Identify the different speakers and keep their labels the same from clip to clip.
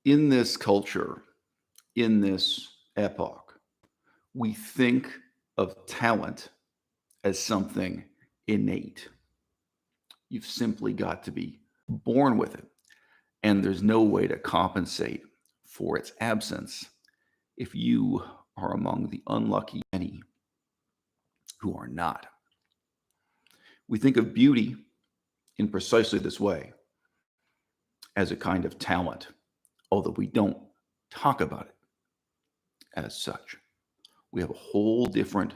Speaker 1: In this culture, in this epoch, we think of talent as something innate. You've simply got to be born with it, and there's no way to compensate for its absence if you are among the unlucky many who are not. We think of beauty in precisely this way, as a kind of talent, although we don't talk about it as such. We have a whole different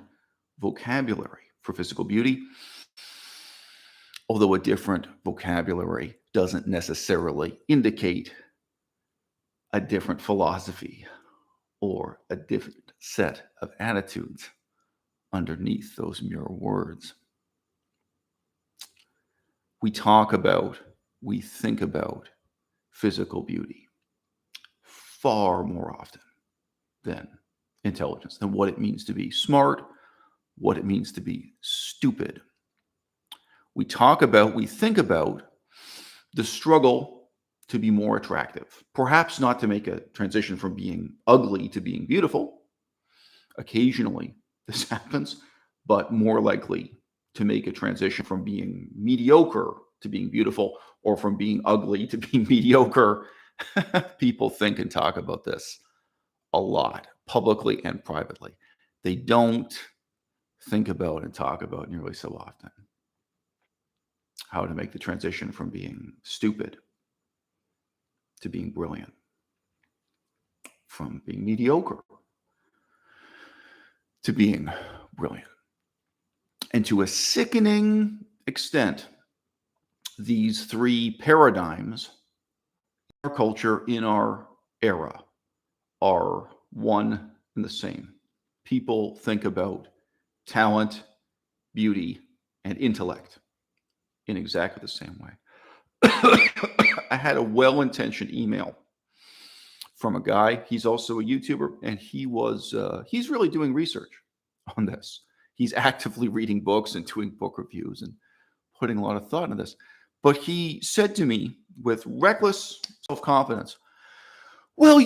Speaker 1: vocabulary for physical beauty, although a different vocabulary doesn't necessarily indicate a different philosophy or a different set of attitudes underneath those mere words. We talk about, we think about physical beauty far more often than intelligence, than what it means to be smart, what it means to be stupid. We think about the struggle to be more attractive, perhaps not to make a transition from being ugly to being beautiful. Occasionally this happens, but more likely to make a transition from being mediocre to being beautiful, or from being ugly to being mediocre. People think and talk about this a lot, publicly and privately. They don't think about and talk about nearly so often how to make the transition from being stupid to being brilliant, from being mediocre to being brilliant. And to a sickening extent, these three paradigms in our culture, in our era, are one and the same. People think about talent, beauty, and intellect in exactly the same way. I had a well-intentioned email from a guy. He's also a YouTuber, and he's really doing research on this. He's actively reading books and doing book reviews and putting a lot of thought into this. But he said to me with reckless self-confidence, well,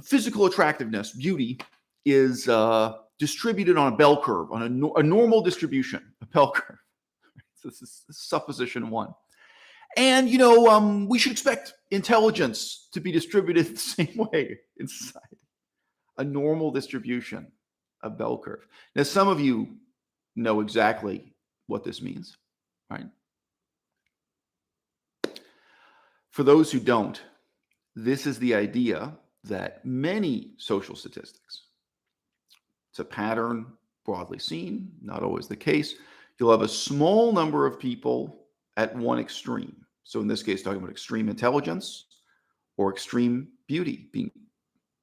Speaker 1: physical attractiveness, beauty, is distributed on a bell curve, on a normal distribution, a bell curve. This is supposition one. And, we should expect intelligence to be distributed the same way in society. A normal distribution, a bell curve. Now, some of you know exactly what this means, right? For those who don't, this is the idea that many social statistics, it's a pattern broadly seen, not always the case. You'll have a small number of people at one extreme. So in this case, talking about extreme intelligence or extreme beauty being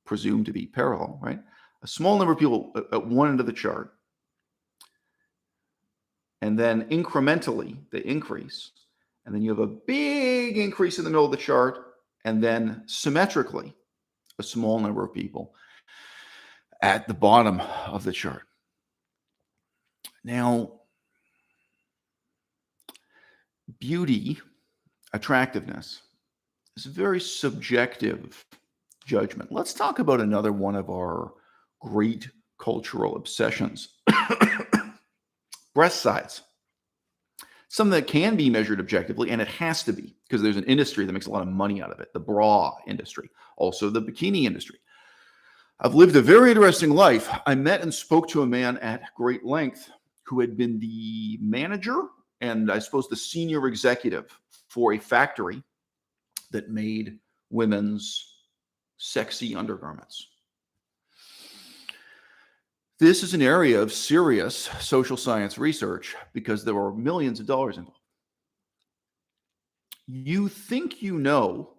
Speaker 1: presumed to be parallel, right? A small number of people at one end of the chart. And then incrementally, they increase. And then you have a big increase in the middle of the chart. And then symmetrically, a small number of people at the bottom of the chart. Now, beauty, attractiveness, is a very subjective judgment. Let's talk about another one of our great cultural obsessions. Breast size. Something that can be measured objectively, and it has to be, because there's an industry that makes a lot of money out of it, the bra industry, also the bikini industry. I've lived a very interesting life. I met and spoke to a man at great length who had been the manager and I suppose the senior executive for a factory that made women's sexy undergarments. This is an area of serious social science research because there are millions of dollars involved. You think you know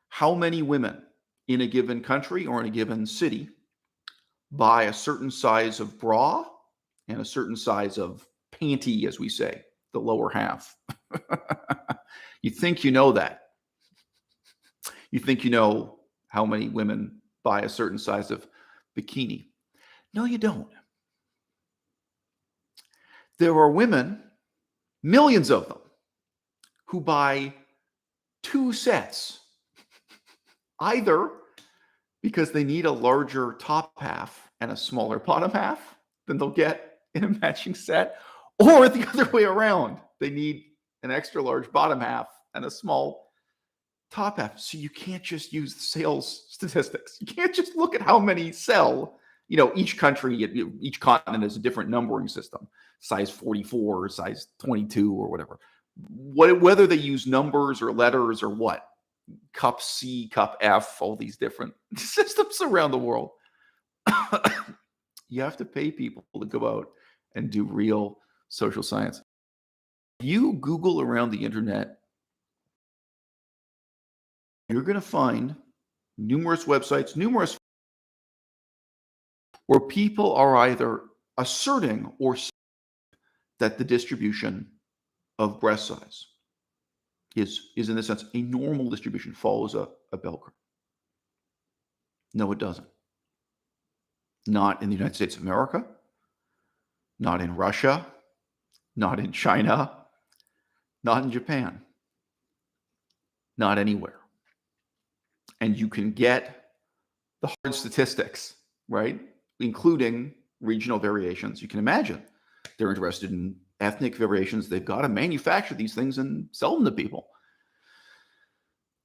Speaker 1: how many women in a given country or in a given city buy a certain size of bra and a certain size of panty, as we say, the lower half. You think you know that. You think you know how many women buy a certain size of bikini. No, you don't. There are women, millions of them, who buy 2 sets either because they need a larger top half and a smaller bottom half than they'll get in a matching set, or the other way around. They need an extra large bottom half and a small top half. So you can't just use the sales statistics. You can't just look at how many sell. Each country, each continent has a different numbering system, size 44 or size 22 or whatever. Whether they use numbers or letters or what, cup C, cup F, all these different systems around the world. You have to pay people to go out and do real social science. You Google around the internet, you're going to find numerous websites, where people are either asserting or saying that the distribution of breast size is in a sense a normal distribution, follows a bell curve. No, it doesn't. Not in the United States of America, not in Russia, not in China, not in Japan, not anywhere. And you can get the hard statistics, right? Including regional variations. You can imagine they're interested in ethnic variations. They've got to manufacture these things and sell them to people.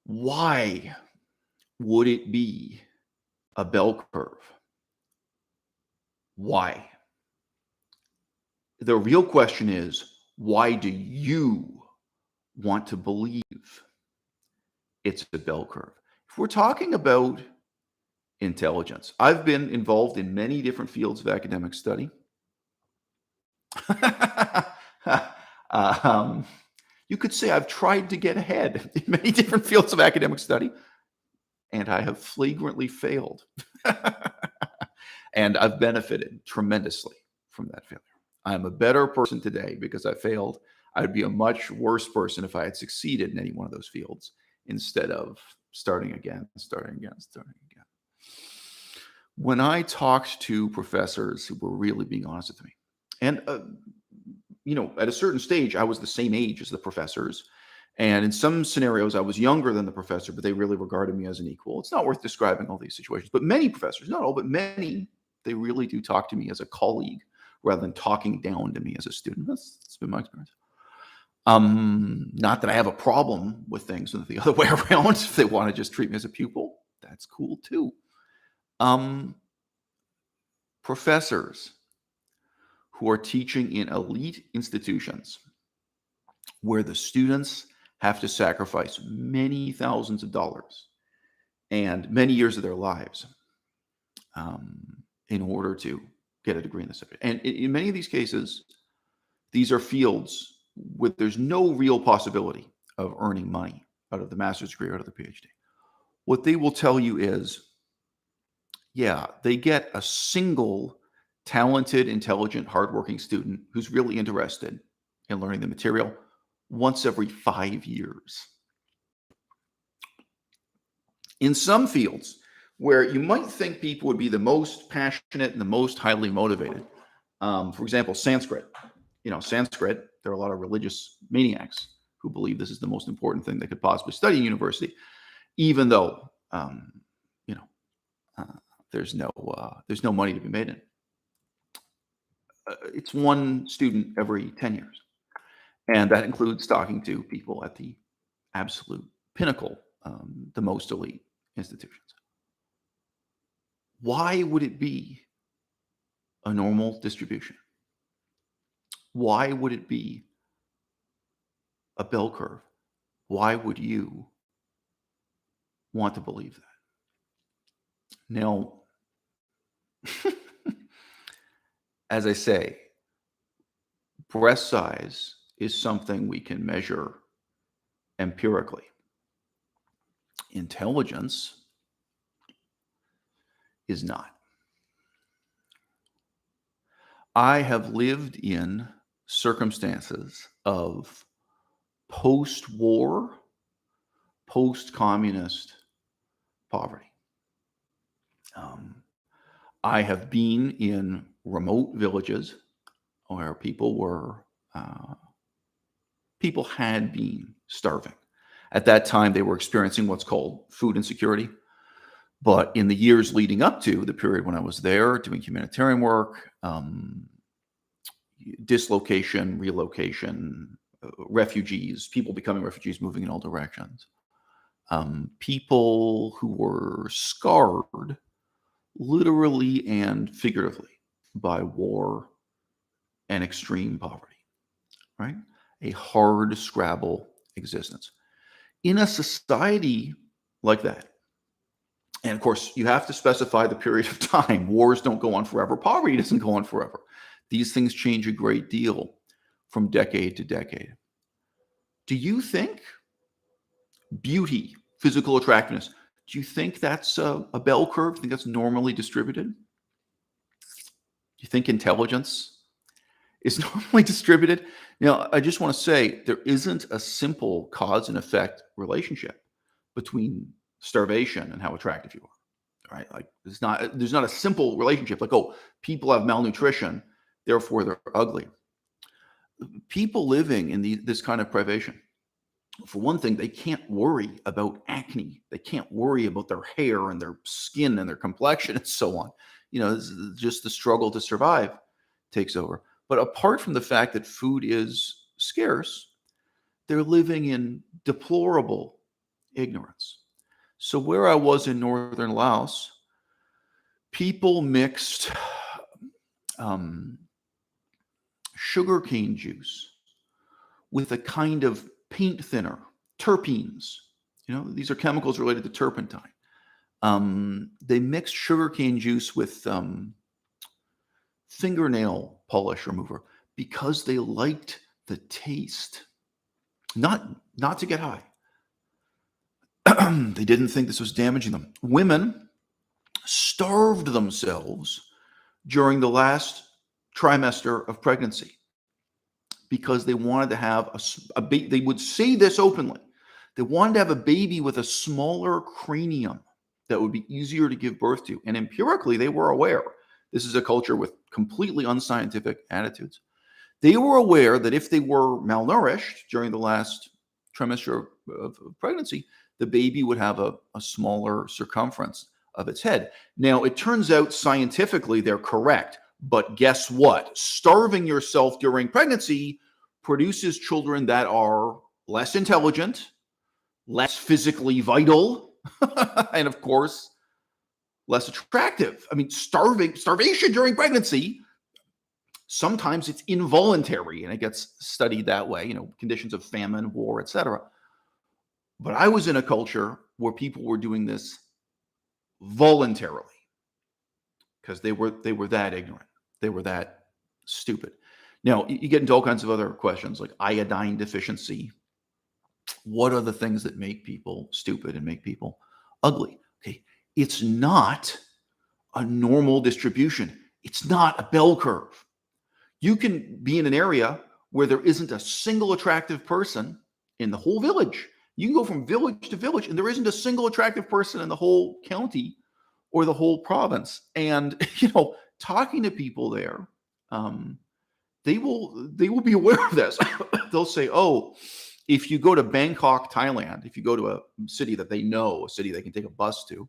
Speaker 1: Why would it be a bell curve? Why? The real question is, why do you want to believe it's a bell curve? If we're talking about intelligence, I've been involved in many different fields of academic study. You could say I've tried to get ahead in many different fields of academic study, and I have flagrantly failed. And I've benefited tremendously from that failure. I'm a better person today because I failed. I'd be a much worse person if I had succeeded in any one of those fields instead of starting again. When I talked to professors who were really being honest with me, and at a certain stage, I was the same age as the professors. And in some scenarios, I was younger than the professor, but they really regarded me as an equal. It's not worth describing all these situations, but many professors, not all, but many, they really do talk to me as a colleague rather than talking down to me as a student. That's been my experience. Not that I have a problem with things the other way around. If they want to just treat me as a pupil, that's cool too. Professors who are teaching in elite institutions where the students have to sacrifice many thousands of dollars and many years of their lives in order to get a degree in the subject. And in many of these cases, these are fields where there's no real possibility of earning money out of the master's degree or out of the PhD. What they will tell you is, yeah, they get a single talented, intelligent, hardworking student who's really interested in learning the material once every 5 years. In some fields where you might think people would be the most passionate and the most highly motivated, for example, Sanskrit. Sanskrit, there are a lot of religious maniacs who believe this is the most important thing they could possibly study in university, even though there's no money to be made in it. It's one student every 10 years. And that includes talking to people at the absolute pinnacle, the most elite institutions. Why would it be a normal distribution? Why would it be a bell curve? Why would you want to believe that? Now, as I say, breast size is something we can measure empirically. Intelligence is not. I have lived in circumstances of post-war, post-communist poverty. I have been in remote villages where people had been starving. At that time, they were experiencing what's called food insecurity. But in the years leading up to the period when I was there doing humanitarian work, dislocation, relocation, refugees, people becoming refugees, moving in all directions, people who were scarred literally and figuratively by war and extreme poverty, right? A hard scrabble existence. In a society like that, and of course, you have to specify the period of time. Wars don't go on forever. Poverty doesn't go on forever. These things change a great deal from decade to decade. Do you think beauty, physical attractiveness, do you think that's a bell curve? Do you think that's normally distributed? Do you think intelligence is normally distributed? Now, I just want to say there isn't a simple cause and effect relationship between starvation and how attractive you are, right? Like there's not a simple relationship like, oh, people have malnutrition, therefore they're ugly. People living in this kind of privation, for one thing, they can't worry about acne. They can't worry about their hair and their skin and their complexion and so on. Just the struggle to survive takes over. But apart from the fact that food is scarce, they're living in deplorable ignorance. So where I was in northern Laos, people mixed sugarcane juice with a kind of paint thinner, terpenes. These are chemicals related to turpentine. They mixed sugarcane juice with fingernail polish remover because they liked the taste, not to get high. They didn't think this was damaging them. Women starved themselves during the last trimester of pregnancy because they wanted to have a baby. They would say this openly. They wanted to have a baby with a smaller cranium that would be easier to give birth to. And empirically, they were aware. This is a culture with completely unscientific attitudes. They were aware that if they were malnourished during the last trimester of pregnancy, the baby would have a smaller circumference of its head. Now, it turns out scientifically they're correct. But guess what? Starving yourself during pregnancy produces children that are less intelligent, less physically vital, and of course, less attractive. I mean, starvation during pregnancy, sometimes it's involuntary and it gets studied that way, conditions of famine, war, etc. But I was in a culture where people were doing this voluntarily because they were that ignorant. They were that stupid. Now, you get into all kinds of other questions like iodine deficiency. What are the things that make people stupid and make people ugly? Okay, it's not a normal distribution. It's not a bell curve. You can be in an area where there isn't a single attractive person in the whole village. You can go from village to village and there isn't a single attractive person in the whole county or the whole province. And, talking to people there, they will be aware of this. They'll say, oh, if you go to Bangkok, Thailand, if you go to a city that they know, a city they can take a bus to,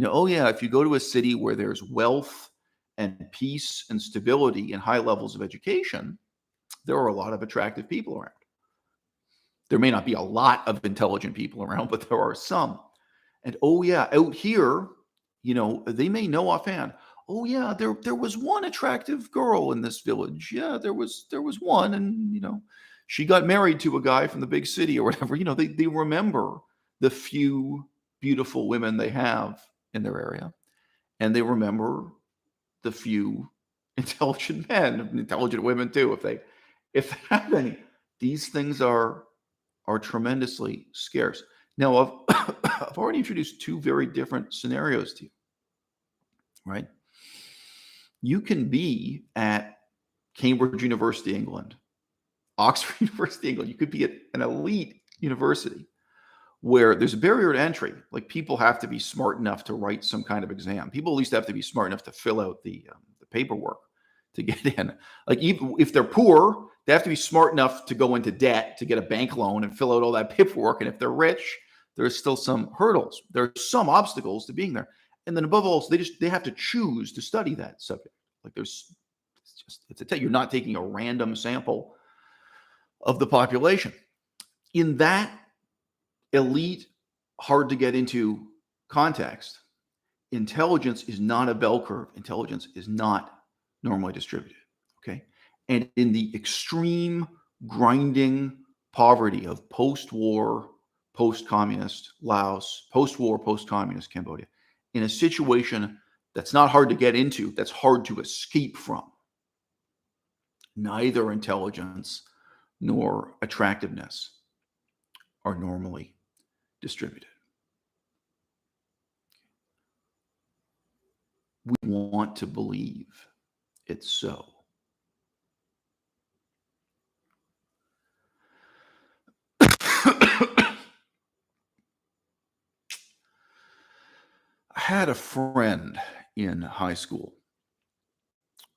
Speaker 1: oh yeah, if you go to a city where there's wealth and peace and stability and high levels of education, there are a lot of attractive people around. There may not be a lot of intelligent people around, but there are some. And oh yeah, out here, they may know offhand, oh yeah, there was one attractive girl in this village. Yeah, there was one, and she got married to a guy from the big city or whatever. They remember the few beautiful women they have in their area, and they remember the few intelligent men, intelligent women too, if they have any. These things are tremendously scarce. Now, I've already introduced two very different scenarios to you, right? You can be at Cambridge University, England, Oxford University, England. You could be at an elite university where there's a barrier to entry. Like people have to be smart enough to write some kind of exam. People at least have to be smart enough to fill out the paperwork to get in. Like even if they're poor, they have to be smart enough to go into debt to get a bank loan and fill out all that paperwork. And if they're rich, there's still some hurdles. There are some obstacles to being there. And then above all, so they have to choose to study that subject. Like you're not taking a random sample of the population. In that elite, hard to get into context, intelligence is not a bell curve. Intelligence is not normally distributed. Okay. And in the extreme grinding poverty of post-war, post-communist Laos, post-war, post-communist Cambodia, in a situation that's not hard to get into, that's hard to escape from, neither intelligence nor attractiveness are normally distributed. We want to believe it's so. I had a friend in high school,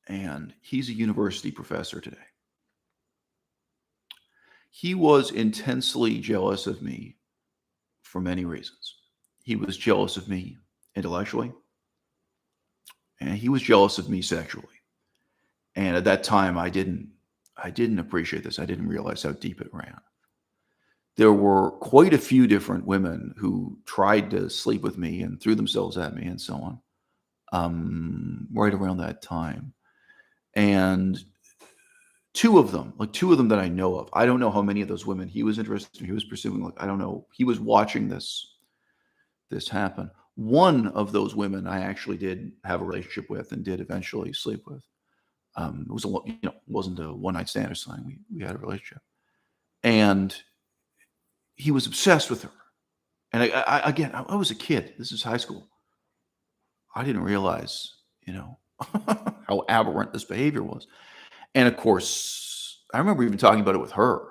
Speaker 1: and he's a university professor today. He was intensely jealous of me for many reasons. He was jealous of me intellectually, and he was jealous of me sexually. And at that time, I didn't appreciate this. I didn't realize how deep it ran. There were quite a few different women who tried to sleep with me and threw themselves at me and so on, right around that time. And two of them that I know of, I don't know how many of those women he was interested in, he was pursuing. Like, I don't know. He was watching this happen. One of those women I actually did have a relationship with and did eventually sleep with. It was wasn't a one-night stand or something. We had a relationship, and he was obsessed with her. And I was a kid. This is high school. I didn't realize, how aberrant this behavior was. And of course, I remember even talking about it with her.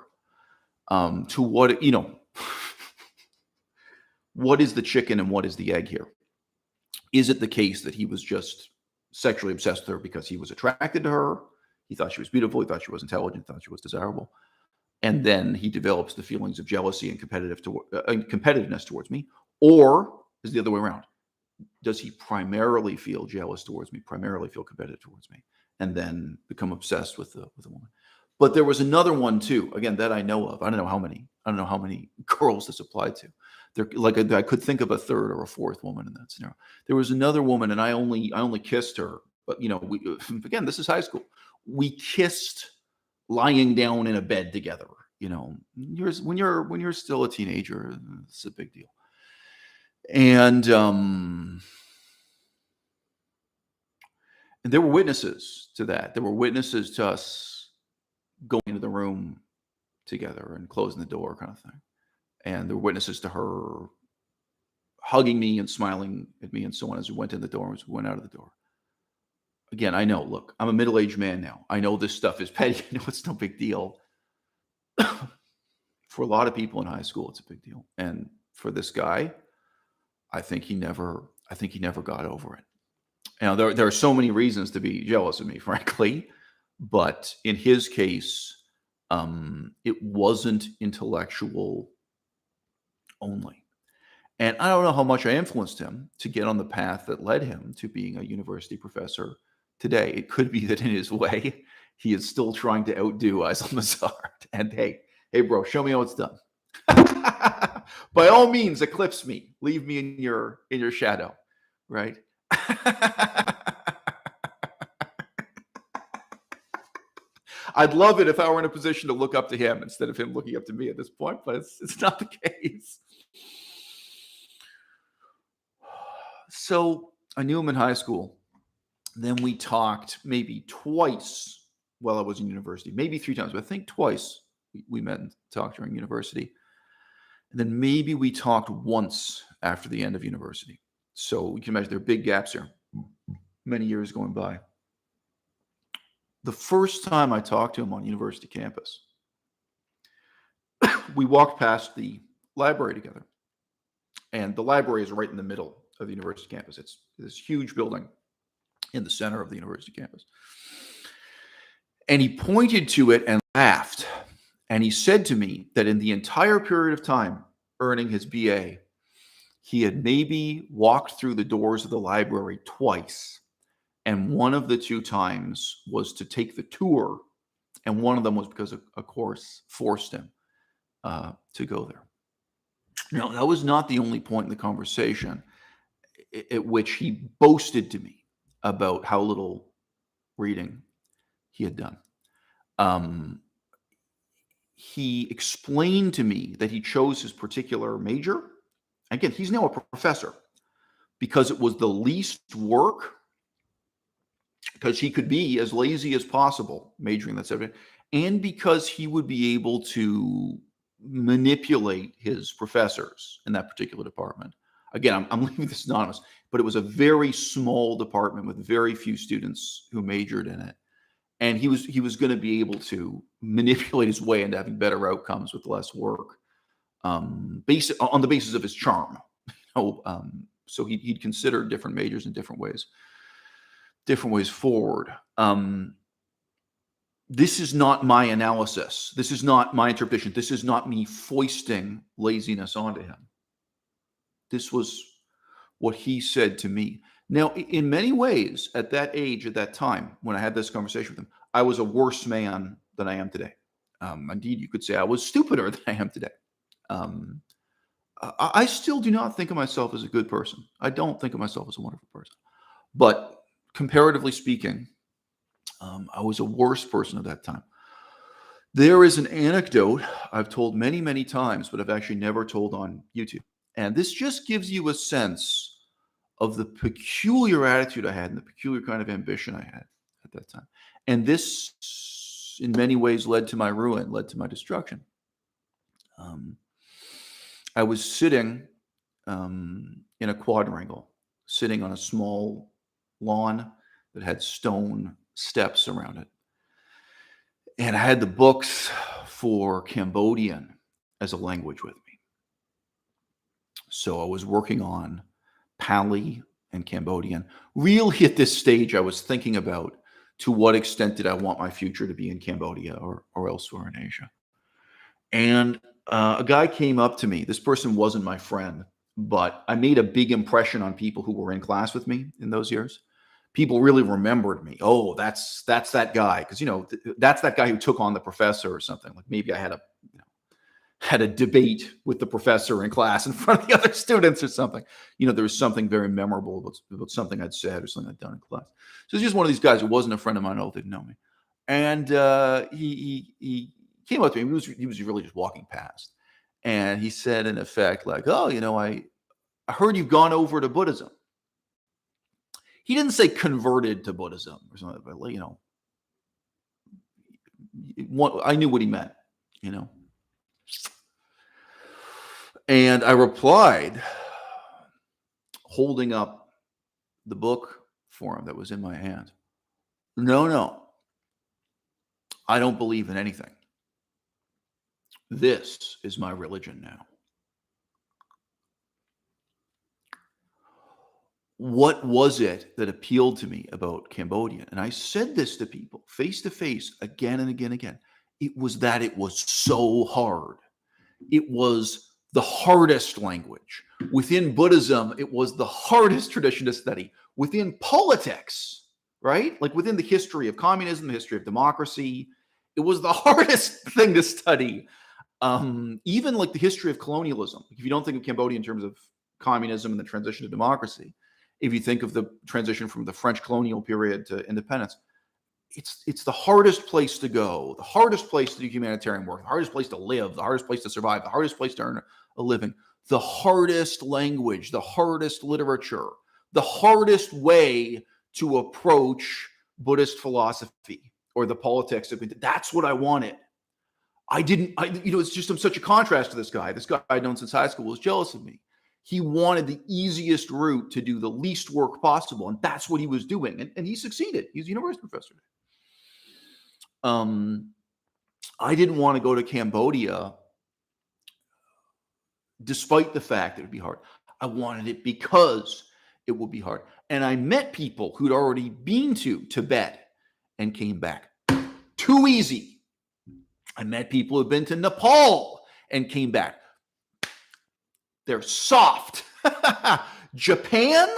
Speaker 1: To what, what is the chicken and what is the egg here? Is it the case that he was just sexually obsessed with her because he was attracted to her? He thought she was beautiful. He thought she was intelligent. Thought she was desirable. And then he develops the feelings of jealousy and competitiveness towards me. Or is the other way around? Does he primarily feel jealous towards me, primarily feel competitive towards me, and then become obsessed with the woman? But there was another one too, again, that I know of. I don't know how many girls this applied to. I could think of a third or a fourth woman in that scenario. There was another woman, and I only kissed her. But again, this is high school. We kissed lying down in a bed together. When you're still a teenager, it's a big deal. And there were witnesses to that. There were witnesses to us going into the room together and closing the door, kind of thing. And there were witnesses to her hugging me and smiling at me and so on as we went in the door, as we went out of the door. Again, I know, look, I'm a middle-aged man now. I know this stuff is petty. I know it's no big deal. For a lot of people in high school, it's a big deal. And for this guy, I think he never got over it. There are so many reasons to be jealous of me, frankly. But in his case, it wasn't intellectual only. And I don't know how much I influenced him to get on the path that led him to being a university professor today. It could be that in his way, he is still trying to outdo Islamazar. And hey, bro, show me how it's done. By all means, eclipse me. Leave me in your shadow, right? I'd love it if I were in a position to look up to him instead of him looking up to me at this point, but it's not the case. So I knew him in high school. Then we talked maybe twice while I was in university, maybe 3 times, but I think twice we met and talked during university. And then maybe we talked once after the end of university. So you can imagine there are big gaps here, many years going by. The first time I talked to him on university campus, we walked past the library together. And the library is right in the middle of the university campus. It's this huge building in the center of the university campus. And he pointed to it and laughed. And he said to me that in the entire period of time earning his BA, He had maybe walked through the doors of the library twice, and one of the two times was to take the tour, and one of them was because a course forced him to go there. Now, that was not the only point in the conversation at which he boasted to me about how little reading he had done. He explained to me that he chose his particular major. Again, he's now a professor because it was the least work, because he could be as lazy as possible majoring in that subject, and because he would be able to manipulate his professors in that particular department. Again, I'm leaving this anonymous, but it was a very small department with very few students who majored in it. And he was going to be able to manipulate his way into having better outcomes with less work, on the basis of his charm. So he'd consider different majors in different ways forward. This is not my analysis. This is not my interpretation. This is not me foisting laziness onto him. This was what he said to me. Now, in many ways, at that age, at that time, when I had this conversation with him, I was a worse man than I am today. Indeed, you could say I was stupider than I am today. I still do not think of myself as a good person. I don't think of myself as a wonderful person. But comparatively speaking, I was a worse person at that time. There is an anecdote I've told many, many times, but I've actually never told on YouTube. And this just gives you a sense of the peculiar attitude I had and the peculiar kind of ambition I had at that time. And this, in many ways, led to my ruin, led to my destruction. I was sitting in a quadrangle, sitting on a small lawn that had stone steps around it. And I had the books for Cambodian as a language with me. So I was working on Pali and Cambodian. Really at this stage, I was thinking about to what extent did I want my future to be in Cambodia or elsewhere in Asia. And a guy came up to me. This person wasn't my friend, but I made a big impression on people who were in class with me in those years. People really remembered me. Oh, that's that guy. Because, that's that guy who took on the professor or something. Like maybe I had a debate with the professor in class in front of the other students or something. There was something very memorable about something I'd said or something I'd done in class. So it's just one of these guys who wasn't a friend of mine, didn't know me. And he came up to me. He was really just walking past. And he said, in effect, like, oh, I heard you've gone over to Buddhism. He didn't say converted to Buddhism or something, but, I knew what he meant, And I replied, holding up the book for him that was in my hand. No, I don't believe in anything. This is my religion now. What was it that appealed to me about Cambodia? And I said this to people face to face again and again and again. It was that it was so hard. It was the hardest language. Within Buddhism, it was the hardest tradition to study. Within politics, right? Like within the history of communism, the history of democracy, it was the hardest thing to study. Even like the history of colonialism. If you don't think of Cambodia in terms of communism and the transition to democracy, if you think of the transition from the French colonial period to independence, it's the hardest place to go, the hardest place to do humanitarian work, the hardest place to live, the hardest place to survive, the hardest place to earn a living, the hardest language, the hardest literature, the hardest way to approach Buddhist philosophy or the politics of it. That's what I wanted. It's just I'm such a contrast to this guy. This guy I'd known since high school was jealous of me. He wanted the easiest route to do the least work possible, and that's what he was doing. And he succeeded. He's a university professor. I didn't want to go to Cambodia despite the fact that it would be hard. I wanted it because it would be hard. And I met people who'd already been to Tibet and came back. Too easy. I met people who'd been to Nepal and came back. They're soft. Japan,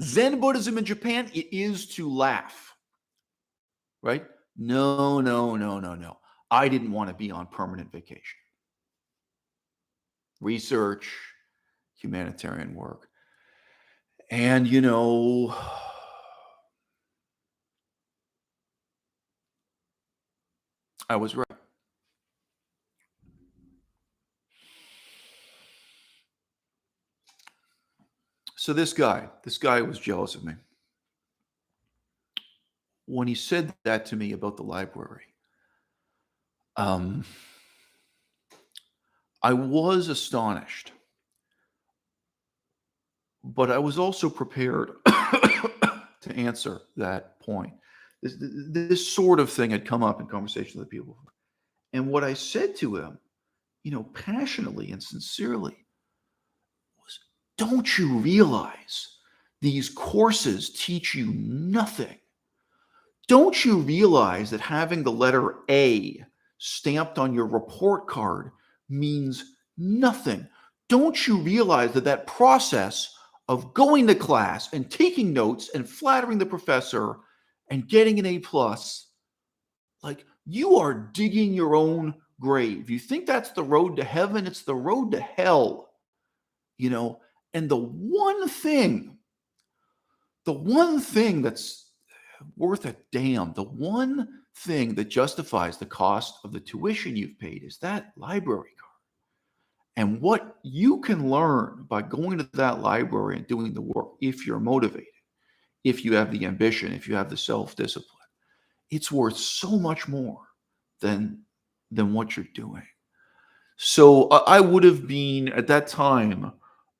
Speaker 1: Zen Buddhism in Japan, it is to laugh, right? No, no, no, no, no. I didn't want to be on permanent vacation. Research, humanitarian work. And, I was right. So this guy was jealous of me. When he said that to me about the library, um, I was astonished, but I was also prepared to answer that point. This sort of thing had come up in conversation with people. And what I said to him, passionately and sincerely was, don't you realize these courses teach you nothing? Don't you realize that having the letter A stamped on your report card means nothing? Don't you realize that that process of going to class and taking notes and flattering the professor and getting an A plus, like you are digging your own grave. You think that's the road to heaven? It's the road to hell, you know? And the one thing that's worth a damn, the one thing that justifies the cost of the tuition you've paid is that library card. And what you can learn by going to that library and doing the work, if you're motivated, if you have the ambition, if you have the self-discipline, it's worth so much more than what you're doing. So I would have been at that time,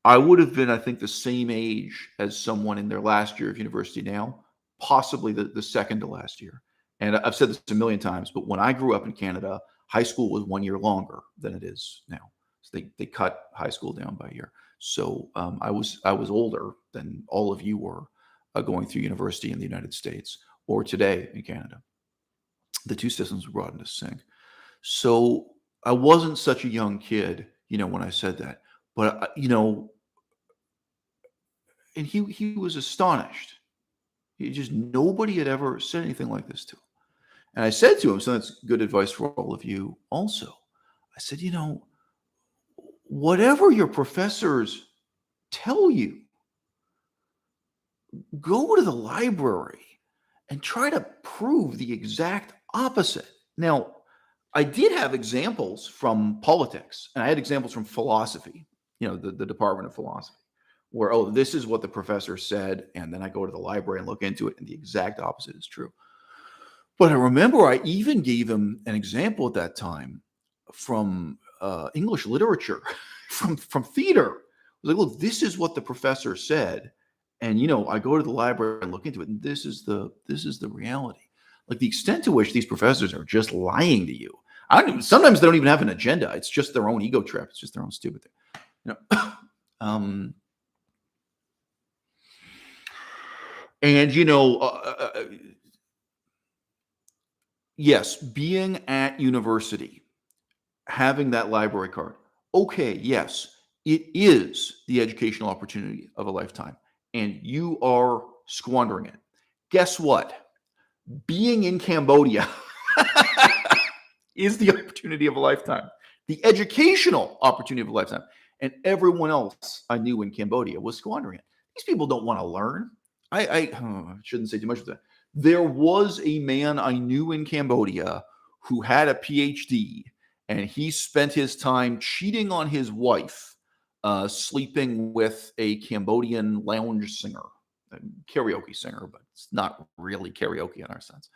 Speaker 1: I would have been, I think, the same age as someone in their last year of university now, possibly the second to last year. And I've said this a million times, but when I grew up in Canada, high school was 1 year longer than it is now. So they cut high school down by a year. So I was older than all of you were going through university in the United States or today in Canada. The two systems were brought into sync. So I wasn't such a young kid, when I said that. But and he was astonished. He just nobody had ever said anything like this to him. And I said to him, so that's good advice for all of you also. I said, whatever your professors tell you, go to the library and try to prove the exact opposite. Now, I did have examples from politics, and I had examples from philosophy, the Department of Philosophy, where, oh, this is what the professor said. And then I go to the library and look into it, and the exact opposite is true. But I remember I even gave him an example at that time from English literature, from theater. I was like, look, this is what the professor said. And I go to the library and look into it, and this is the reality. Like the extent to which these professors are just lying to you. Sometimes they don't even have an agenda. It's just their own ego trip. It's just their own stupid thing. Um, and yes, being at university, having that library card. Okay, yes, it is the educational opportunity of a lifetime, and you are squandering it. Guess what? Being in Cambodia is the opportunity of a lifetime, the educational opportunity of a lifetime. And everyone else I knew in Cambodia was squandering it. These people don't want to learn. I shouldn't say too much of that. There was a man I knew in Cambodia who had a PhD, and he spent his time cheating on his wife, sleeping with a Cambodian lounge singer, a karaoke singer, but it's not really karaoke in our sense.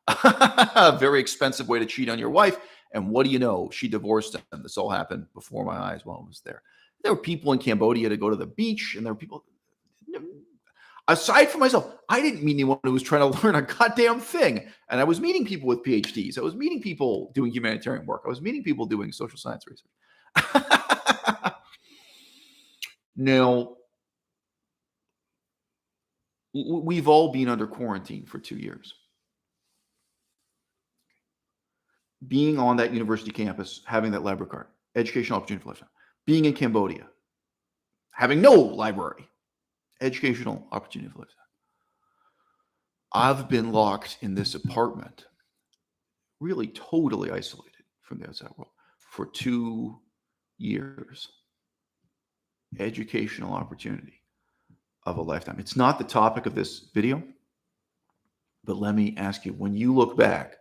Speaker 1: A very expensive way to cheat on your wife. And what do you know? She divorced him. This all happened before my eyes while I was there. There were people in Cambodia to go to the beach, and there were people. Aside from myself, I didn't meet anyone who was trying to learn a goddamn thing. And I was meeting people with PhDs. I was meeting people doing humanitarian work. I was meeting people doing social science research. Now, we've all been under quarantine for 2 years. Being on that university campus, having that library card, educational opportunity for lifetime. Being in Cambodia, having no library, educational opportunity for lifetime. I've been locked in this apartment, really totally isolated from the outside world for 2 years. Educational opportunity of a lifetime. It's not the topic of this video, but let me ask you, when you look back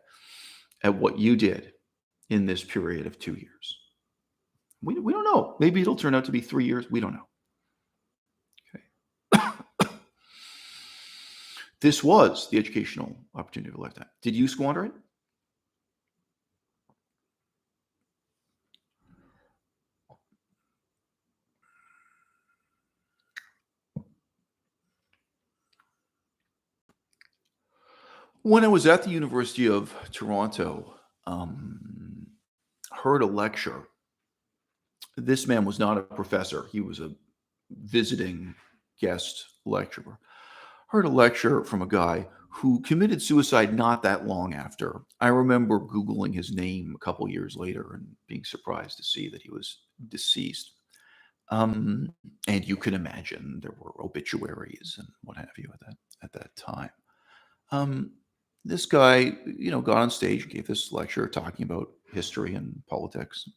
Speaker 1: at what you did in this period of 2 years, we don't know. Maybe it'll turn out to be 3 years. We don't know. Okay. This was the educational opportunity of a lifetime. Did you squander it? When I was at the University of Toronto, heard a lecture. This man was not a professor. He was a visiting guest lecturer. Heard a lecture from a guy who committed suicide not that long after. I remember Googling his name a couple years later and being surprised to see that he was deceased. And you can imagine there were obituaries and what have you at that time. This guy, got on stage, gave this lecture talking about history and politics.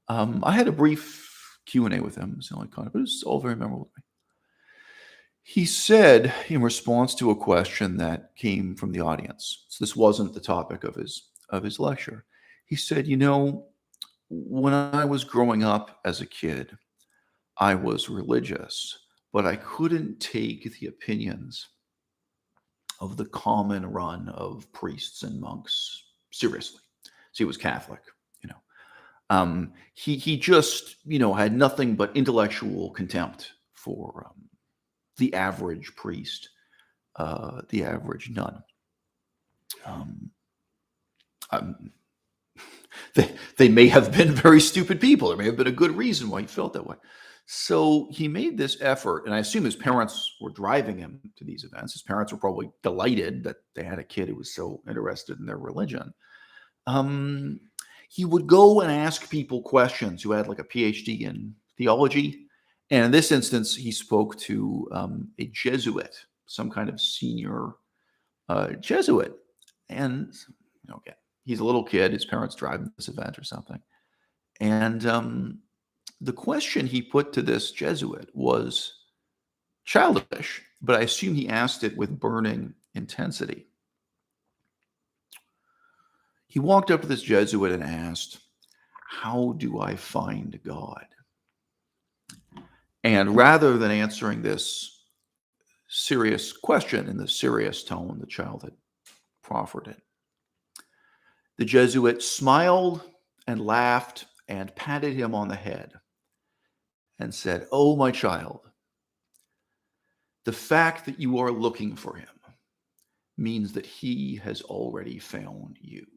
Speaker 1: I had a brief Q&A with him, it's the only kind, but it was all very memorable to me. He said, in response to a question that came from the audience, so this wasn't the topic of his lecture. He said, when I was growing up as a kid, I was religious, but I couldn't take the opinions of the common run of priests and monks seriously. So he was Catholic, he just, had nothing but intellectual contempt for the average priest, the average nun. They may have been very stupid people. There may have been a good reason why he felt that way. So he made this effort, and I assume his parents were driving him to these events. His parents were probably delighted that they had a kid who was so interested in their religion. He would go and ask people questions who had like a PhD in theology. And in this instance, he spoke to a Jesuit, some kind of senior Jesuit. And, he's a little kid. His parents drive him to this event or something. And the question he put to this Jesuit was childish, but I assume he asked it with burning intensity. He walked up to this Jesuit and asked, "How do I find God?" And rather than answering this serious question in the serious tone the child had proffered it, the Jesuit smiled and laughed and patted him on the head and said, "Oh, my child, the fact that you are looking for him means that he has already found you."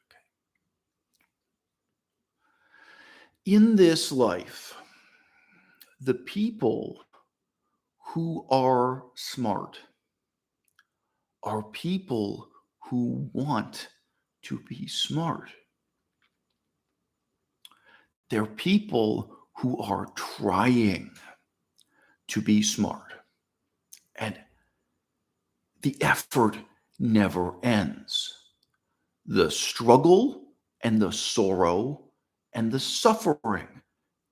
Speaker 1: Okay. In this life, the people who are smart are people who want to be smart. They're people who are trying to be smart. And the effort never ends. The struggle and the sorrow and the suffering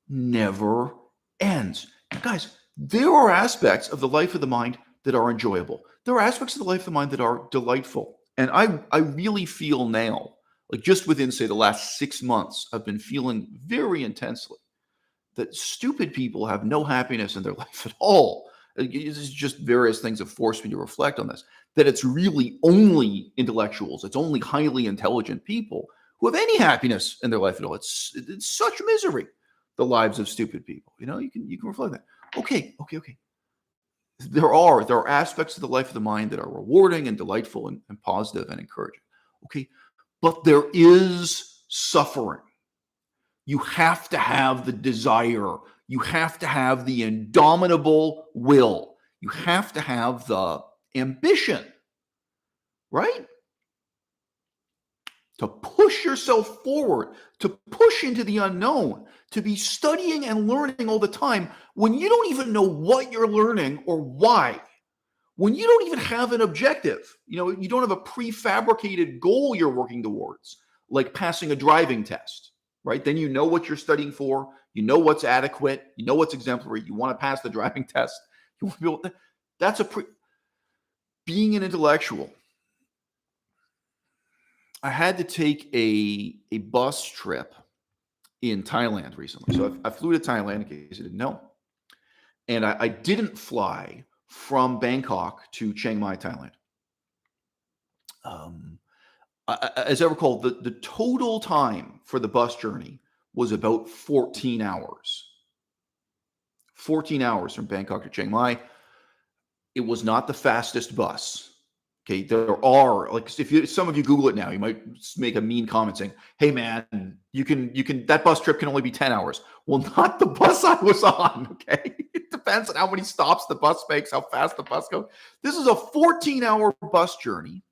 Speaker 1: never ends. Now, guys, there are aspects of the life of the mind that are enjoyable. There are aspects of the life of the mind that are delightful. And I really feel now, like just within, say, the last 6 months, I've been feeling very intensely that stupid people have no happiness in their life at all. It's just various things have forced me to reflect on this, that it's really only intellectuals, it's only highly intelligent people who have any happiness in their life at all. It's such misery, the lives of stupid people. You can reflect that. Okay. There are aspects of the life of the mind that are rewarding and delightful and positive and encouraging. Okay. But there is suffering. You have to have the desire. You have to have the indomitable will. You have to have the ambition, right? to push yourself forward, to push into the unknown, to be studying and learning all the time when you don't even know what you're learning or why, when you don't even have an objective. You don't have a prefabricated goal you're working towards, like passing a driving test, right? Then you know what you're studying for, you know what's adequate, you know what's exemplary, you want to pass the driving test. You want to be able to, that's being an intellectual. I had to take a bus trip in Thailand recently. So I flew to Thailand, in case you didn't know. And I didn't fly from Bangkok to Chiang Mai, Thailand. As I recall, the total time for the bus journey was about 14 hours. 14 hours from Bangkok to Chiang Mai. It was not the fastest bus. Okay, there are, like, if some of you Google it now, you might make a mean comment saying, "Hey man, you can that bus trip can only be 10 hours." Well, not the bus I was on. Okay, it depends on how many stops the bus makes, how fast the bus goes. This is a 14-hour bus journey.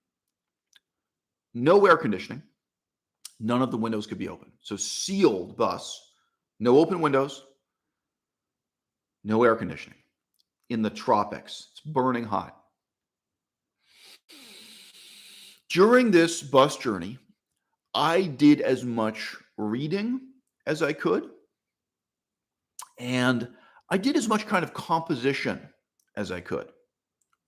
Speaker 1: No air conditioning. None of the windows could be open. So sealed bus, no open windows, no air conditioning. In the tropics, it's burning hot. During this bus journey, I did as much reading as I could, and I did as much kind of composition as I could,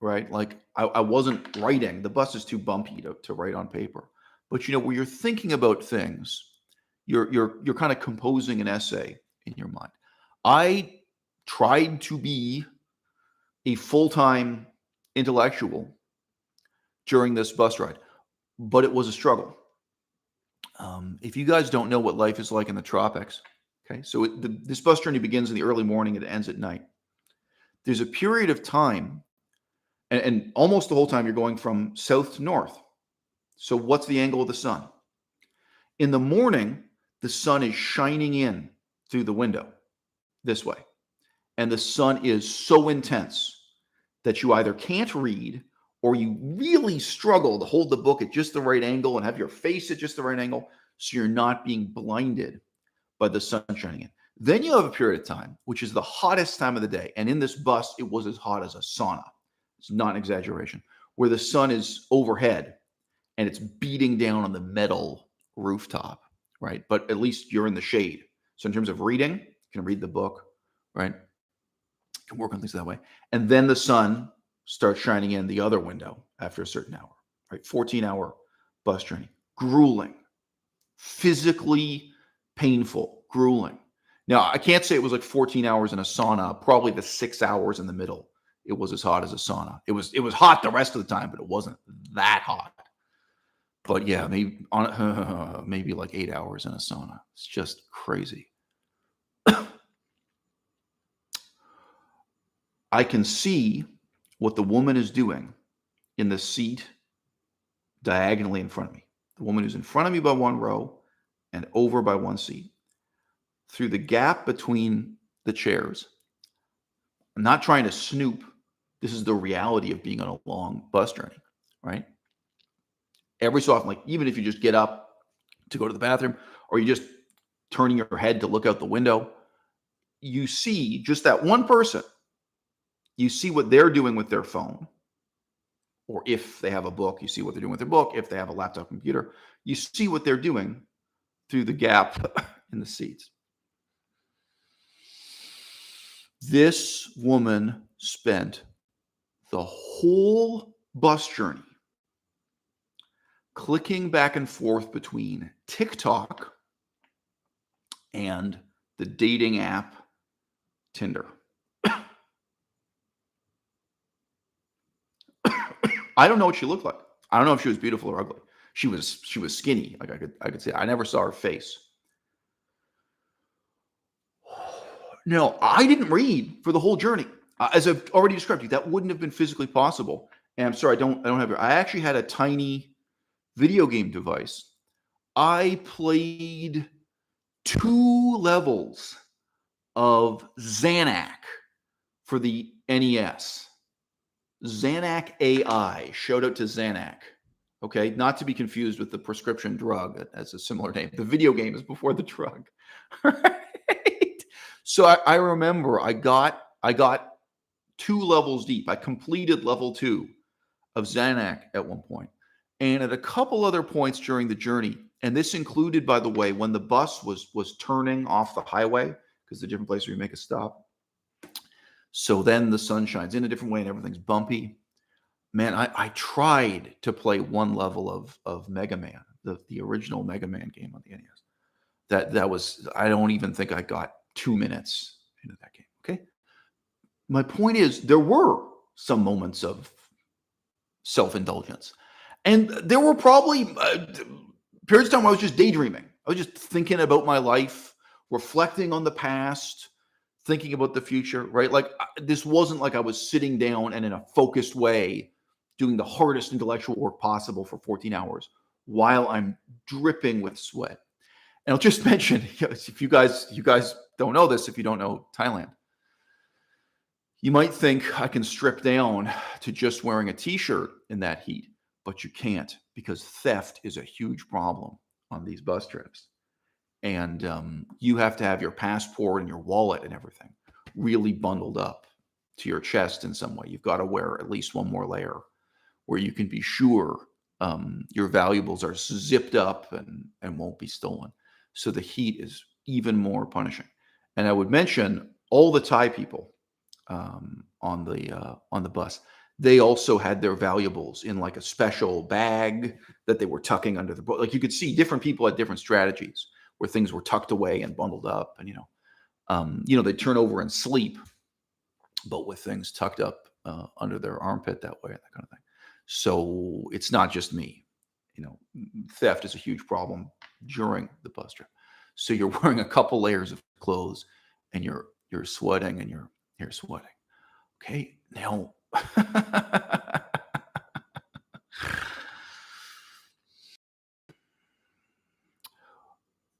Speaker 1: right? Like I wasn't writing. The bus is too bumpy to write on paper. But where you're thinking about things, you're kind of composing an essay in your mind. I tried to be a full-time intellectual during this bus ride, but it was a struggle. If you guys don't know what life is like in the tropics, okay, so this bus journey begins in the early morning and it ends at night. There's a period of time, and almost the whole time you're going from south to north. So what's the angle of the sun? In the morning, the sun is shining in through the window this way. And the sun is so intense that you either can't read or you really struggle to hold the book at just the right angle and have your face at just the right angle so you're not being blinded by the sun shining in. Then you have a period of time, which is the hottest time of the day. And in this bus, it was as hot as a sauna. It's not an exaggeration, where the sun is overhead and it's beating down on the metal rooftop, right? But at least you're in the shade. So in terms of reading, you can read the book, right? You can work on things that way. And then the sun starts shining in the other window after a certain hour, right? 14-hour bus journey. Grueling, physically painful, grueling. Now, I can't say it was like 14 hours in a sauna. Probably the 6 hours in the middle, it was as hot as a sauna. It was hot the rest of the time, but it wasn't that hot. But yeah, maybe like 8 hours in a sauna. It's just crazy. I can see what the woman is doing in the seat diagonally in front of me. The woman who's in front of me by one row and over by one seat. Through the gap between the chairs. I'm not trying to snoop. This is the reality of being on a long bus journey, right? Every so often, like even if you just get up to go to the bathroom or you just turning your head to look out the window, you see just that one person. You see what they're doing with their phone. Or if they have a book, you see what they're doing with their book. If they have a laptop computer, you see what they're doing through the gap in the seats. This woman spent the whole bus journey clicking back and forth between TikTok and the dating app Tinder. I don't know what she looked like. I don't know if she was beautiful or ugly. She was skinny. Like I could say I never saw her face. No, I didn't read for the whole journey. As I've already described to you, that wouldn't have been physically possible. And I'm sorry, I don't have it. I actually had a tiny video game device. I played 2 levels of Xanac for the NES. Xanac AI. Shout out to Xanac. Okay, not to be confused with the prescription drug that has a similar name. The video game is before the drug. Right? So I remember I got 2 levels deep. I completed level 2 of Xanac at one point, and at a couple other points during the journey. And this included, by the way, when the bus was turning off the highway, because the different place where you make a stop. So then the sun shines in a different way and everything's bumpy. Man, I tried to play one level of Mega Man, the original Mega Man game on the NES. That was, I don't even think I got 2 minutes into that game. Okay. My point is, there were some moments of self-indulgence. And there were probably periods of time I was just daydreaming. I was just thinking about my life, reflecting on the past, thinking about the future, right? Like this wasn't like I was sitting down and in a focused way doing the hardest intellectual work possible for 14 hours while I'm dripping with sweat. And I'll just mention, if you guys don't know this, if you don't know Thailand, you might think I can strip down to just wearing a t-shirt in that heat, but you can't, because theft is a huge problem on these bus trips. And you have to have your passport and your wallet and everything really bundled up to your chest in some way. You've got to wear at least one more layer where you can be sure your valuables are zipped up and won't be stolen. So the heat is even more punishing. And I would mention all the Thai people on the bus. They also had their valuables in like a special bag that they were tucking under the boat. Like you could see different people had different strategies where things were tucked away and bundled up, and they'd turn over and sleep, but with things tucked up under their armpit that way, that kind of thing. So it's not just me. Theft is a huge problem during the bus trip. So you're wearing a couple layers of clothes, and you're sweating, and you're sweating. Okay, now.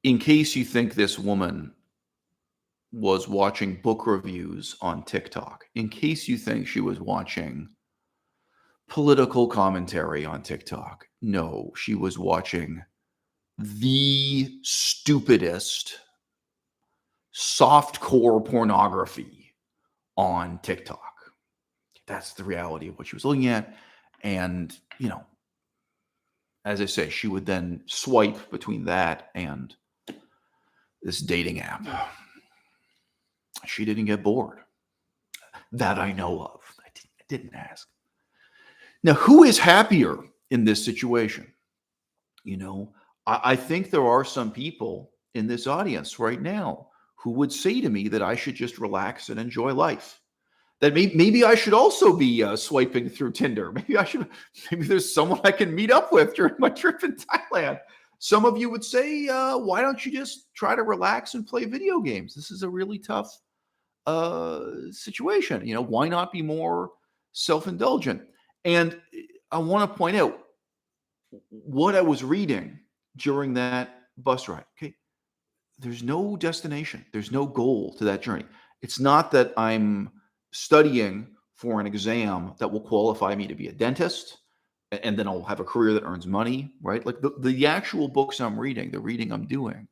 Speaker 1: In case you think this woman was watching book reviews on TikTok, in case you think she was watching political commentary on TikTok, no, she was watching the stupidest softcore pornography on TikTok. That's the reality of what she was looking at. And, as I say, she would then swipe between that and this dating app. She didn't get bored. That I know of. I didn't ask. Now, who is happier in this situation? I think there are some people in this audience right now who would say to me that I should just relax and enjoy life. That maybe I should also be swiping through Tinder. Maybe there's someone I can meet up with during my trip in Thailand. Some of you would say, why don't you just try to relax and play video games? This is a really tough situation. Why not be more self-indulgent? And I want to point out what I was reading during that bus ride. Okay. There's no destination. There's no goal to that journey. It's not that I'm studying for an exam that will qualify me to be a dentist, and then I'll have a career that earns money, right? Like the actual books I'm reading, the reading I'm doing,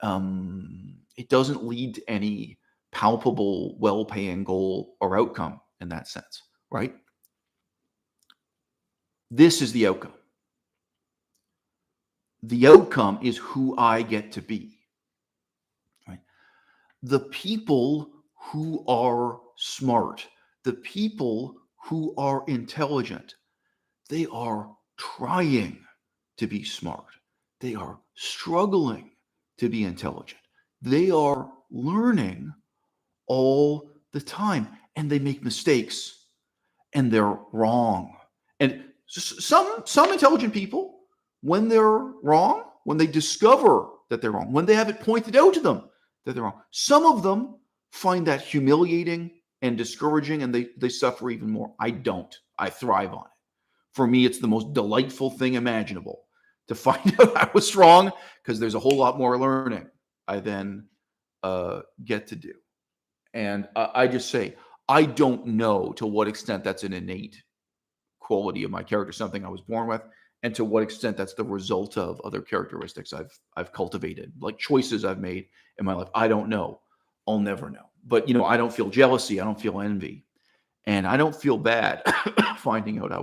Speaker 1: it doesn't lead to any palpable, well-paying goal or outcome in that sense, right? This is the outcome. The outcome is who I get to be, right? The people who are smart, the people who are intelligent, they are trying to be smart. They are struggling to be intelligent. They are learning all the time, and they make mistakes, and they're wrong. And some intelligent people, when they're wrong, when they discover that they're wrong, when they have it pointed out to them that they're wrong, some of them find that humiliating and discouraging, and they suffer even more. I don't. I thrive on it. For me, it's the most delightful thing imaginable to find out I was wrong, because there's a whole lot more learning I then get to do. And I just say, I don't know to what extent that's an innate quality of my character, something I was born with. and to what extent that's the result of other characteristics I've cultivated, like choices I've made in my life. I don't know. I'll never know. But I don't feel jealousy. I don't feel envy, and I don't feel bad finding out I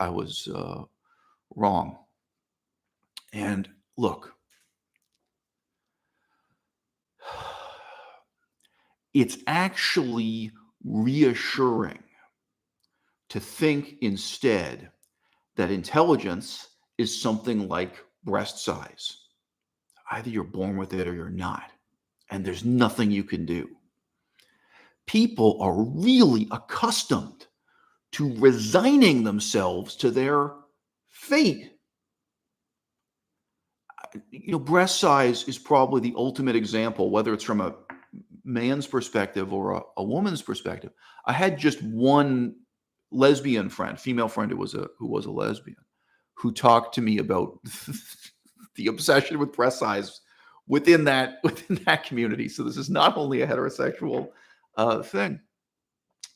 Speaker 1: was wrong. And look, it's actually reassuring to think instead that intelligence is something like breast size. Either you're born with it or you're not, and there's nothing you can do. People are really accustomed to resigning themselves to their fate. Breast size is probably the ultimate example, whether it's from a man's perspective or a woman's perspective. I had just one lesbian friend, female friend who was a lesbian, who talked to me about the obsession with breast size within that community. So this is not only a heterosexual thing.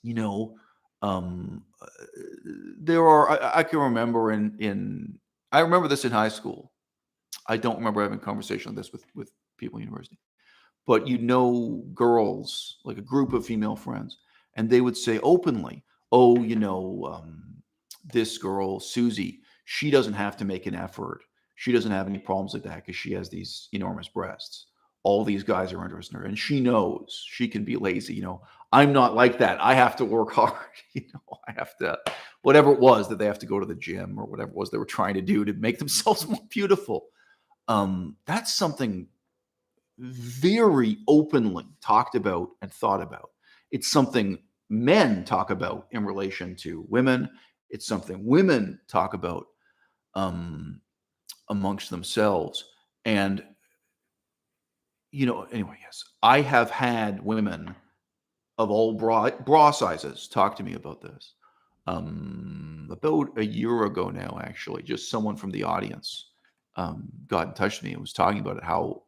Speaker 1: You know, uh, there are. I can remember I remember this in high school. I don't remember having a conversation like this with people in university, but girls, like a group of female friends, and they would say openly, "Oh, this girl Susie, she doesn't have to make an effort. She doesn't have any problems like that because she has these enormous breasts. All these guys are interested in her, and she knows she can be lazy. I'm not like that. I have to work hard. I have to, whatever it was that they have to go to the gym or whatever it was they were trying to do to make themselves more beautiful. That's something very openly talked about and thought about. It's something men talk about in relation to women. It's something women talk about um, amongst themselves. And, anyway, yes, I have had women of all bra sizes talk to me about this. About a year ago now, actually, just someone from the audience got in touch with me and was talking about it, how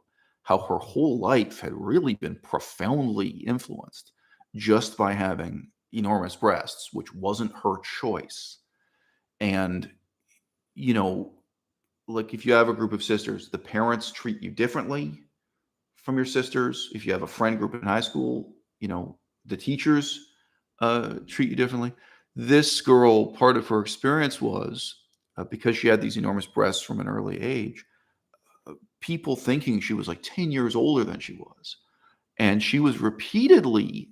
Speaker 1: her whole life had really been profoundly influenced just by having enormous breasts, which wasn't her choice. And, you know, like if you have a group of sisters, the parents treat you differently from your sisters. If you have a friend group in high school, the teachers treat you differently. This girl, part of her experience was because she had these enormous breasts from an early age, people thinking she was like 10 years older than she was. And she was repeatedly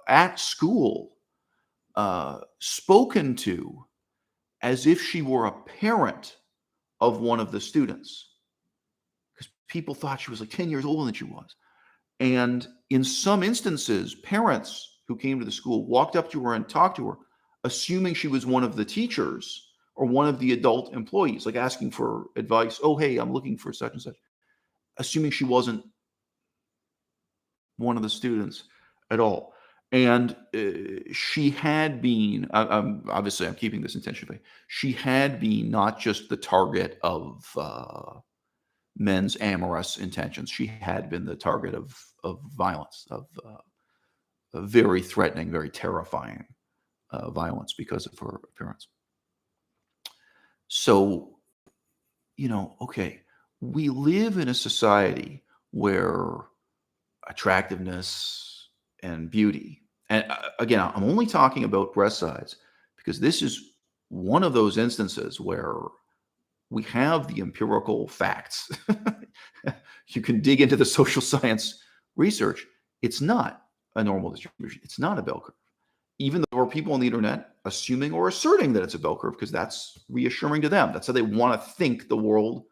Speaker 1: at school spoken to as if she were a parent of one of the students because people thought she was like 10 years older than she was. And in some instances, parents who came to the school walked up to her and talked to her, assuming she was one of the teachers or one of the adult employees, like asking for advice. Oh, hey, I'm looking for such and such, assuming she wasn't one of the students at all. And she had been, obviously, I'm keeping this intentionally. She had been not just the target of men's amorous intentions. She had been the target of violence, of very threatening, very terrifying violence because of her appearance. So, okay, we live in a society where attractiveness and beauty, and again, I'm only talking about breast size because this is one of those instances where we have the empirical facts. You can dig into the social science research. It's not a normal distribution. It's not a bell curve. Even though there are people on the internet assuming or asserting that it's a bell curve because that's reassuring to them. That's how they want to think the world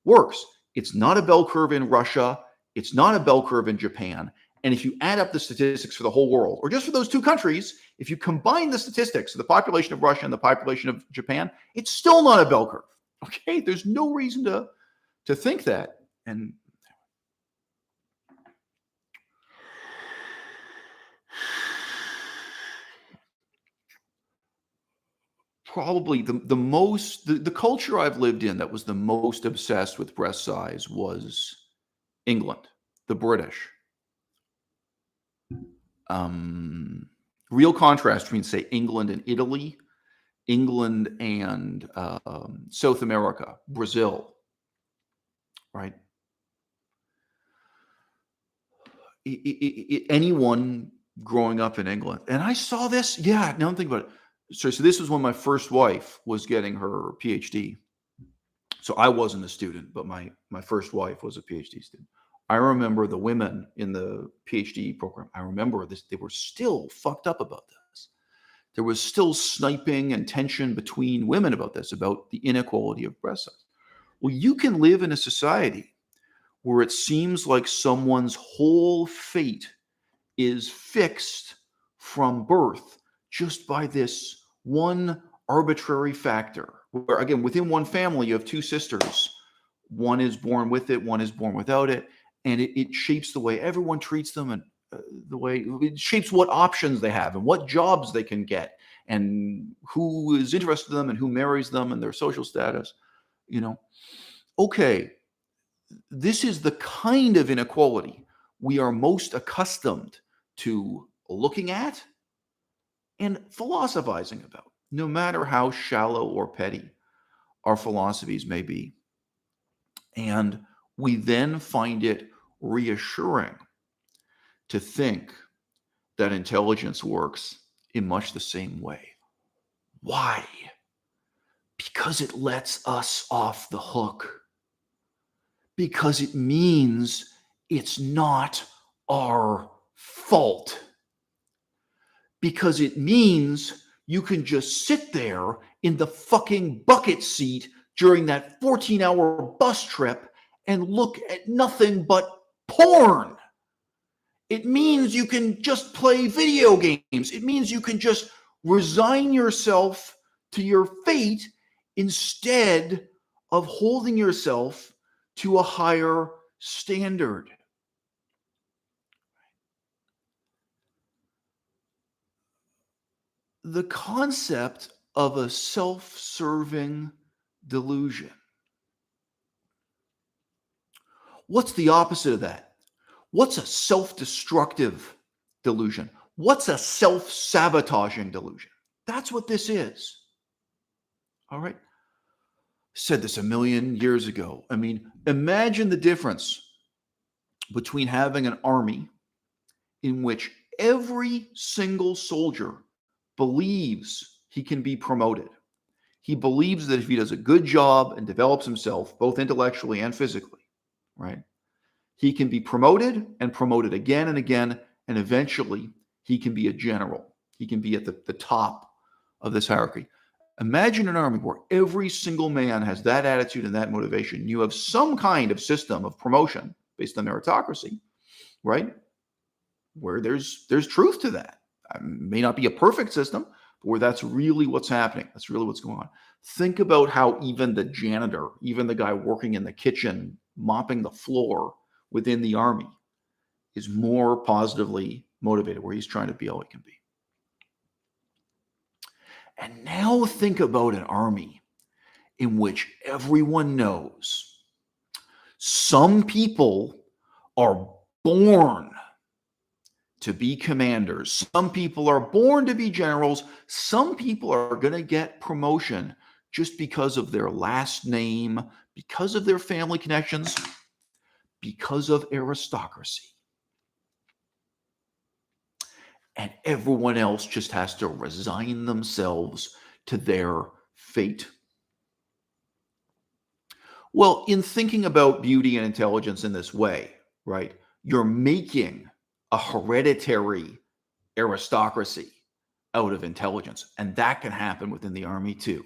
Speaker 1: works. It's not a bell curve in Russia. It's not a bell curve in Japan. And if you add up the statistics for the whole world, or just for those two countries, if you combine the statistics of the population of Russia and the population of Japan, it's still not a bell curve. Okay, there's no reason to think that. And probably the culture I've lived in that was the most obsessed with breast size was England, the British. Um, Real contrast between, say, England and Italy England and South America, Brazil, right? Anyone growing up in England, and I saw this. Yeah, now I'm thinking about it. So this was when my first wife was getting her PhD. So I wasn't a student, but my first wife was a PhD student. I remember the women in the PhD program. I remember this; they were still fucked up about this. There was still sniping and tension between women about this, about the inequality of breast size. Well, you can live in a society where it seems like someone's whole fate is fixed from birth just by this one arbitrary factor. Where, again, within one family, you have two sisters. One is born with it, one is born without it. And it shapes the way everyone treats them, and the way it shapes what options they have and what jobs they can get and who is interested in them and who marries them and their social status. You know, okay, this is the kind of inequality we are most accustomed to looking at and philosophizing about, no matter how shallow or petty our philosophies may be. And we then find it reassuring to think that intelligence works in much the same way. Why? Because it lets us off the hook. Because it means it's not our fault. Because it means you can just sit there in the fucking bucket seat during that 14-hour bus trip and look at nothing but porn. It means you can just play video games. It means you can just resign yourself to your fate instead of holding yourself to a higher standard. The concept of a self-serving delusion. What's the opposite of that? What's a self-destructive delusion? What's a self-sabotaging delusion? That's what this is. All right? Said this a million years ago. I mean, imagine the difference between having an army in which every single soldier believes he can be promoted. He believes that if he does a good job and develops himself, both intellectually and physically, right, he can be promoted and promoted again and again, and eventually he can be a general. He can be at the top of this hierarchy. Imagine an army where every single man has that attitude and that motivation. You have some kind of system of promotion based on meritocracy, right? Where there's truth to that. It may not be a perfect system, but where that's really what's happening. That's really what's going on. Think about how even the janitor, even the guy working in the kitchen, mopping the floor within the army, is more positively motivated, where he's trying to be all he can be. And now think about an army in which everyone knows some people are born to be commanders. Some people are born to be generals. Some people are going to get promotion just because of their last name, because of their family connections, because of aristocracy. And everyone else just has to resign themselves to their fate. Well, in thinking about beauty and intelligence in this way, right, you're making a hereditary aristocracy out of intelligence. And that can happen within the army too.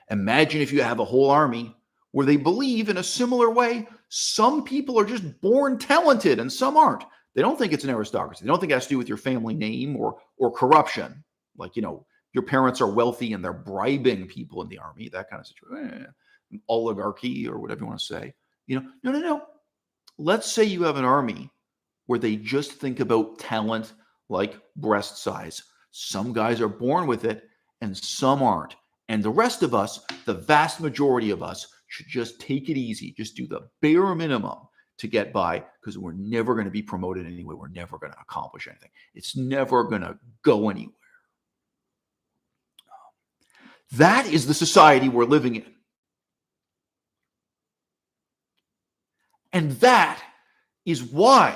Speaker 1: Imagine if you have a whole army where they believe in a similar way, some people are just born talented and some aren't. They don't think it's an aristocracy. They don't think it has to do with your family name or corruption. Like, your parents are wealthy and they're bribing people in the army, that kind of situation. Oligarchy or whatever you want to say. No. Let's say you have an army where they just think about talent like breast size. Some guys are born with it and some aren't. And the rest of us, the vast majority of us, should just take it easy. Just do the bare minimum to get by, because we're never going to be promoted anyway. We're never going to accomplish anything. It's never going to go anywhere. That is the society we're living in. And that is why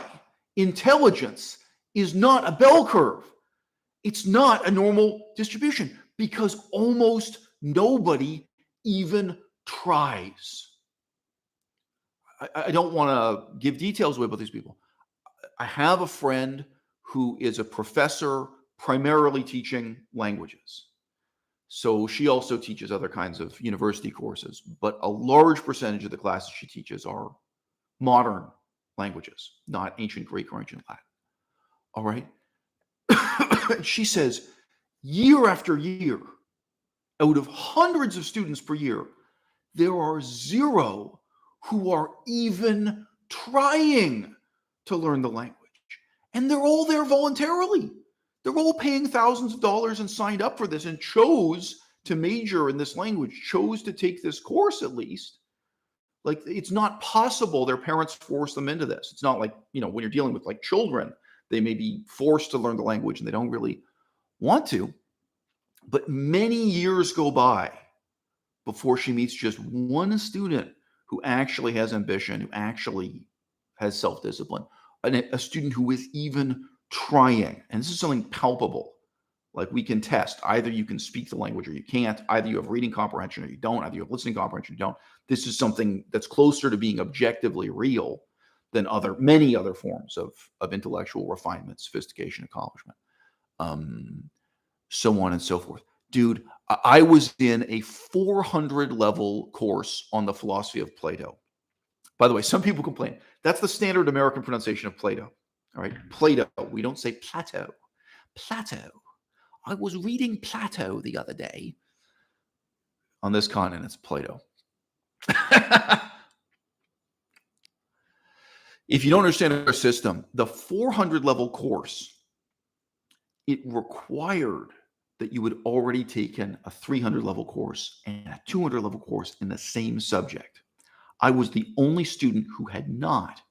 Speaker 1: intelligence is not a bell curve. It's not a normal distribution because almost nobody even tries. I don't want to give details away about these people. I have a friend who is a professor primarily teaching languages. So she also teaches other kinds of university courses, but a large percentage of the classes she teaches are modern languages, not ancient Greek or ancient Latin. All right. She says, year after year, out of hundreds of students per year, there are zero who are even trying to learn the language. And they're all there voluntarily. They're all paying thousands of dollars and signed up for this and chose to major in this language, chose to take this course at least. Like, it's not possible their parents force them into this. It's not like, when you're dealing with like children, they may be forced to learn the language and they don't really want to. But many years go by before she meets just one student who actually has ambition, who actually has self-discipline, a student who is even trying. And this is something palpable. Like, we can test. Either you can speak the language or you can't. Either you have reading comprehension or you don't. Either you have listening comprehension or you don't. This is something that's closer to being objectively real than many other forms of intellectual refinement, sophistication, accomplishment, so on and so forth. Dude, I was in a 400 level course on the philosophy of Plato. By the way, some people complain. That's the standard American pronunciation of Plato. All right, Plato. We don't say Plato. Plato. I was reading Plato the other day. On this continent, it's Plato. If you don't understand our system, the 400 level course, it required that you had already taken a 300 level course and a 200 level course in the same subject. I was the only student who had not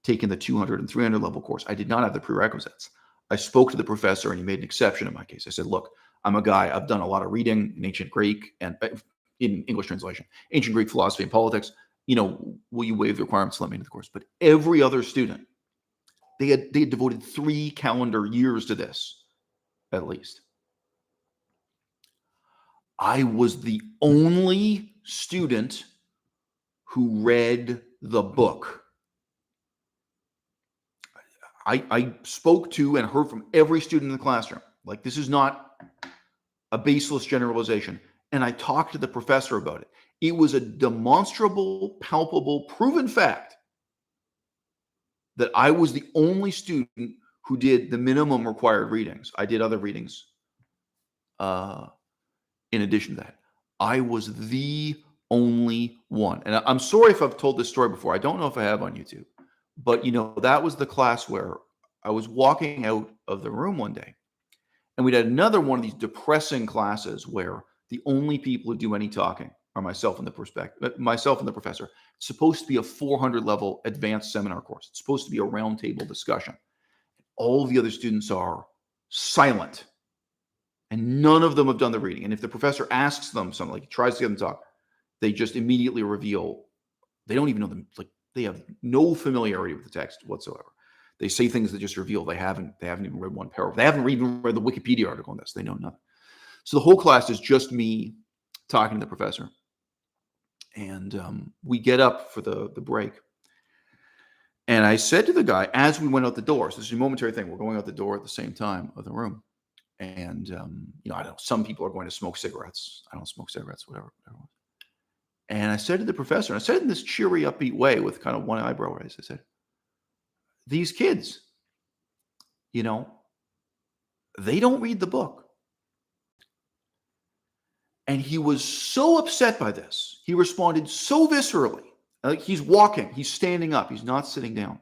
Speaker 1: taken the 200 and 300 level course. I did not have the prerequisites. I spoke to the professor and he made an exception in my case. I said, look, I'm a guy, I've done a lot of reading in ancient Greek and in English translation, ancient Greek philosophy and politics. Will you waive the requirements to let me into the course? But every other student, they had devoted 3 calendar years to this, at least. I was the only student who read the book. I spoke to and heard from every student in the classroom. Like, this is not a baseless generalization. And I talked to the professor about it. It was a demonstrable, palpable, proven fact that I was the only student who did the minimum required readings. I did other readings in addition to that. I was the only one. And I'm sorry if I've told this story before. I don't know if I have on YouTube. But, that was the class where I was walking out of the room one day. And we'd had another one of these depressing classes where the only people who do any talking are myself and the professor. It's supposed to be a 400 level advanced seminar course. It's supposed to be a roundtable discussion. All the other students are silent. And none of them have done the reading. And if the professor asks them something, like tries to get them to talk, they just immediately reveal they don't even know them. Like, they have no familiarity with the text whatsoever. They say things that just reveal they haven't even read one paragraph. They haven't even read the Wikipedia article on this. They know nothing. So the whole class is just me talking to the professor. And we get up for the break. And I said to the guy, as we went out the door, so this is a momentary thing. We're going out the door at the same time of the room. And, I don't know, some people are going to smoke cigarettes. I don't smoke cigarettes, whatever. And I said to the professor, and I said in this cheery, upbeat way with kind of one eyebrow raised, I said, these kids, they don't read the book. And he was so upset by this. He responded so viscerally. Like, he's walking, he's standing up, he's not sitting down.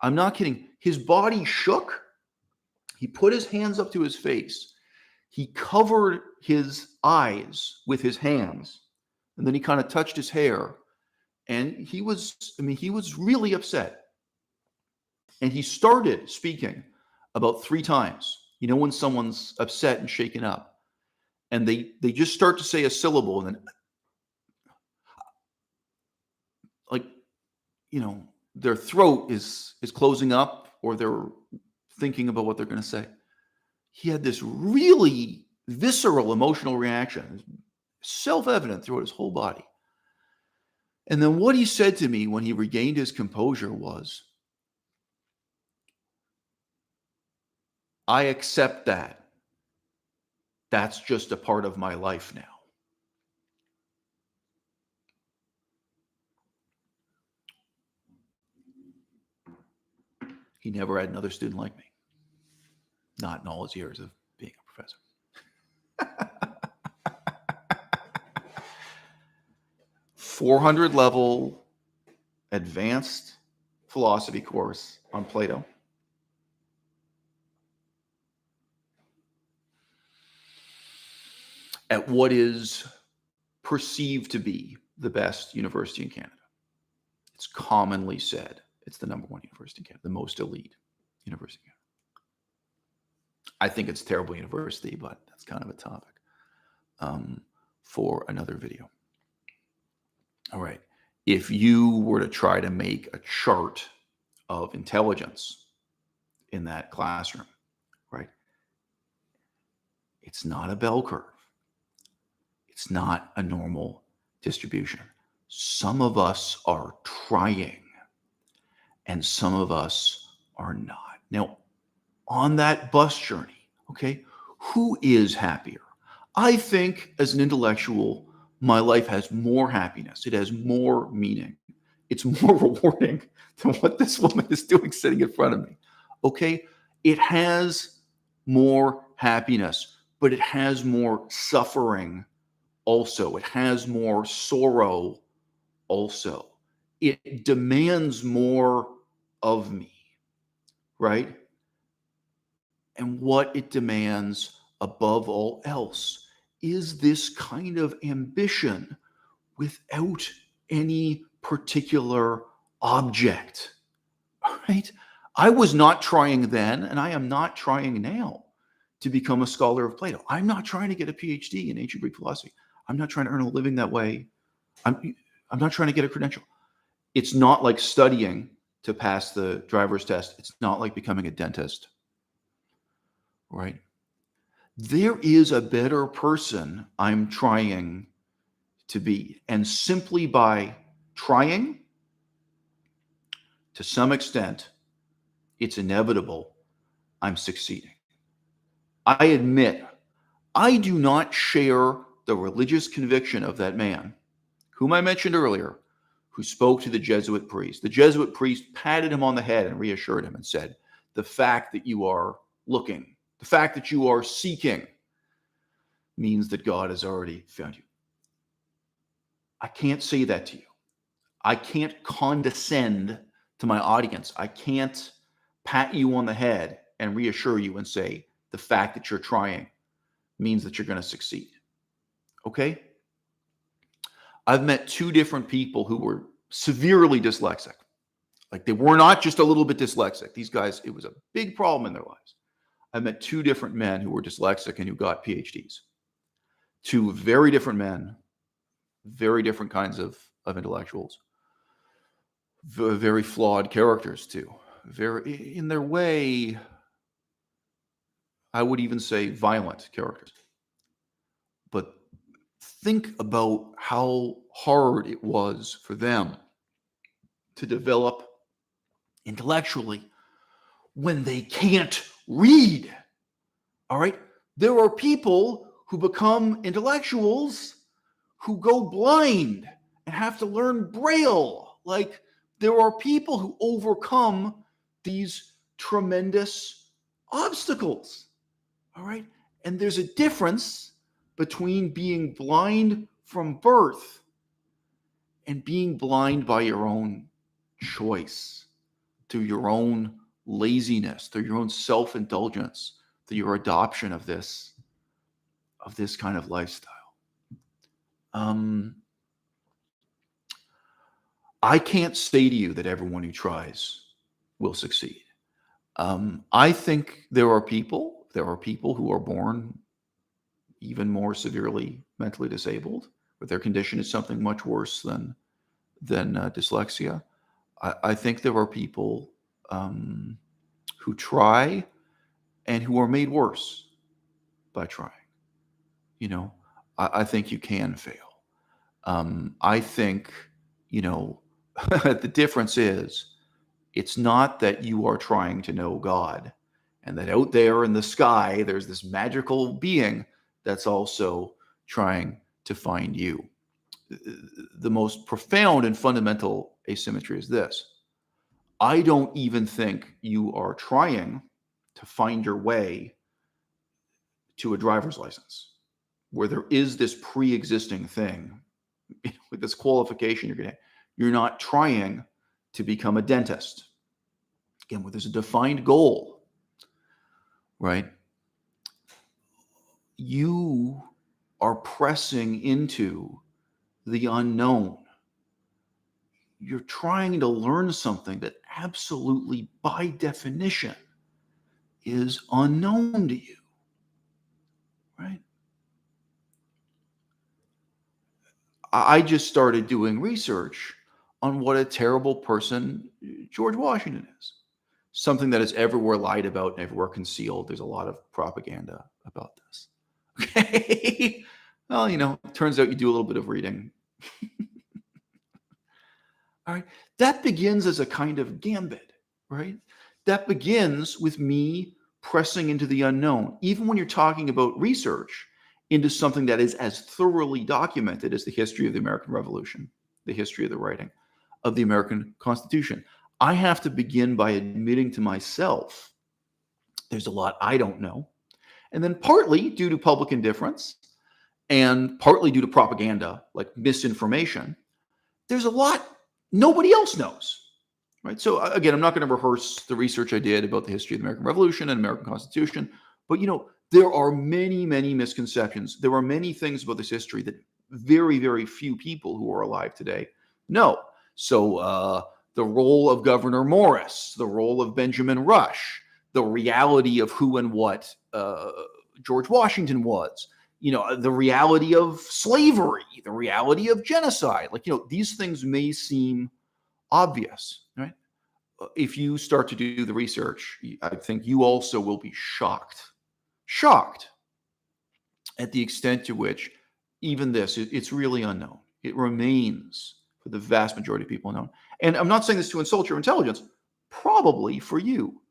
Speaker 1: I'm not kidding. His body shook. He put his hands up to his face. He covered his eyes with his hands. And then he kind of touched his hair. And he was really upset. And he started speaking about 3 times. When someone's upset and shaken up. and they just start to say a syllable, and then, like, their throat is closing up, or they're thinking about what they're going to say. He had this really visceral emotional reaction, self-evident throughout his whole body. And then what he said to me when he regained his composure was, "I accept that. That's just a part of my life now." He never had another student like me. Not in all his years of being a professor. 400 level advanced philosophy course on Plato. At what is perceived to be the best university in Canada. It's commonly said it's the #1 university in Canada, the most elite university in Canada. I think it's a terrible university, but that's kind of a topic for another video. All right. If you were to try to make a chart of intelligence in that classroom, right? It's not a bell curve. It's not a normal distribution. Some of us are trying, and some of us are not. Now, on that bus journey, okay, who is happier? I think as an intellectual, my life has more happiness. It has more meaning. It's more rewarding than what this woman is doing sitting in front of me. Okay, it has more happiness, but it has more suffering also. It has more sorrow also. It demands more of me, right? And what it demands above all else is this kind of ambition without any particular object, right? I was not trying then, and I am not trying now to become a scholar of Plato. I'm not trying to get a PhD in ancient Greek philosophy. I'm not trying to earn a living that way. I'm not trying to get a credential. It's not like studying to pass the driver's test. It's not like becoming a dentist, right? There is a better person I'm trying to be. And simply by trying, to some extent, it's inevitable I'm succeeding. I admit, I do not share the religious conviction of that man, whom I mentioned earlier, who spoke to the Jesuit priest. The Jesuit priest patted him on the head and reassured him and said, "The fact that you are looking, the fact that you are seeking, means that God has already found you." I can't say that to you. I can't condescend to my audience. I can't pat you on the head and reassure you and say, the fact that you're trying means that you're going to succeed. Okay? I've met two different people who were severely dyslexic. Like, they were not just a little bit dyslexic. These guys, it was a big problem in their lives. I met two different men who were dyslexic and who got PhDs. Two very different men, very different kinds of intellectuals. Very flawed characters too. Very, in their way, I would even say violent characters. But think about how hard it was for them to develop intellectually when they can't read. All right? There are people who become intellectuals who go blind and have to learn Braille. Like, there are people who overcome these tremendous obstacles. All right? And there's a difference between being blind from birth and being blind by your own choice, through your own laziness, through your own self-indulgence, through your adoption of this kind of lifestyle. I can't say to you that everyone who tries will succeed. I think there are people who are born even more severely mentally disabled, but their condition is something much worse than dyslexia. I think there are people who try and who are made worse by trying. You know, I think you can fail. I think, you know, the difference is it's not that you are trying to know God and that out there in the sky there's this magical being that's also trying to find you. The most profound and fundamental asymmetry is this: I don't even think you are trying to find your way to a driver's license where there is this pre-existing thing with this qualification you're getting. You're not trying to become a dentist. Again, where there's a defined goal, right? You are pressing into the unknown. You're trying to learn something that absolutely, by definition, is unknown to you, right? I just started doing research on what a terrible person George Washington is. Something that is everywhere lied about and everywhere concealed. There's a lot of propaganda about this. Okay. Well, it turns out you do a little bit of reading. All right. That begins as a kind of gambit, right? That begins with me pressing into the unknown. Even when you're talking about research into something that is as thoroughly documented as the history of the American Revolution, the history of the writing of the American Constitution, I have to begin by admitting to myself there's a lot I don't know. And then partly due to public indifference and partly due to propaganda, like misinformation, there's a lot nobody else knows. Right. So again, I'm not going to rehearse the research I did about the history of the American Revolution and American Constitution, but there are many, many misconceptions. There are many things about this history that very, very few people who are alive today know. So the role of Governor Morris, the role of Benjamin Rush, the reality of who and what George Washington was, the reality of slavery, the reality of genocide. These things may seem obvious, right? If you start to do the research, I think you also will be shocked at the extent to which even this, it's really unknown. It remains, for the vast majority of people, unknown. And I'm not saying this to insult your intelligence. Probably for you,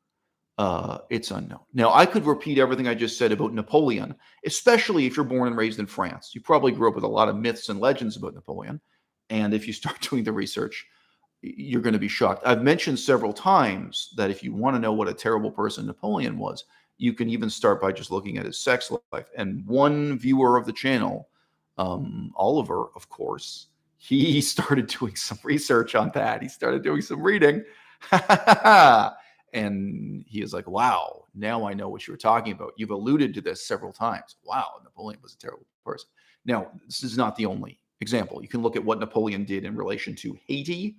Speaker 1: it's unknown. Now, I could repeat everything I just said about Napoleon, especially if you're born and raised in France. You probably grew up with a lot of myths and legends about Napoleon. And if you start doing the research, you're going to be shocked. I've mentioned several times that if you want to know what a terrible person Napoleon was, you can even start by just looking at his sex life. And one viewer of the channel, Oliver, of course, he started doing some research on that. He started doing some reading. And he is like, wow, now I know what you were talking about. You've alluded to this several times. Wow, Napoleon was a terrible person. Now, this is not the only example. You can look at what Napoleon did in relation to Haiti.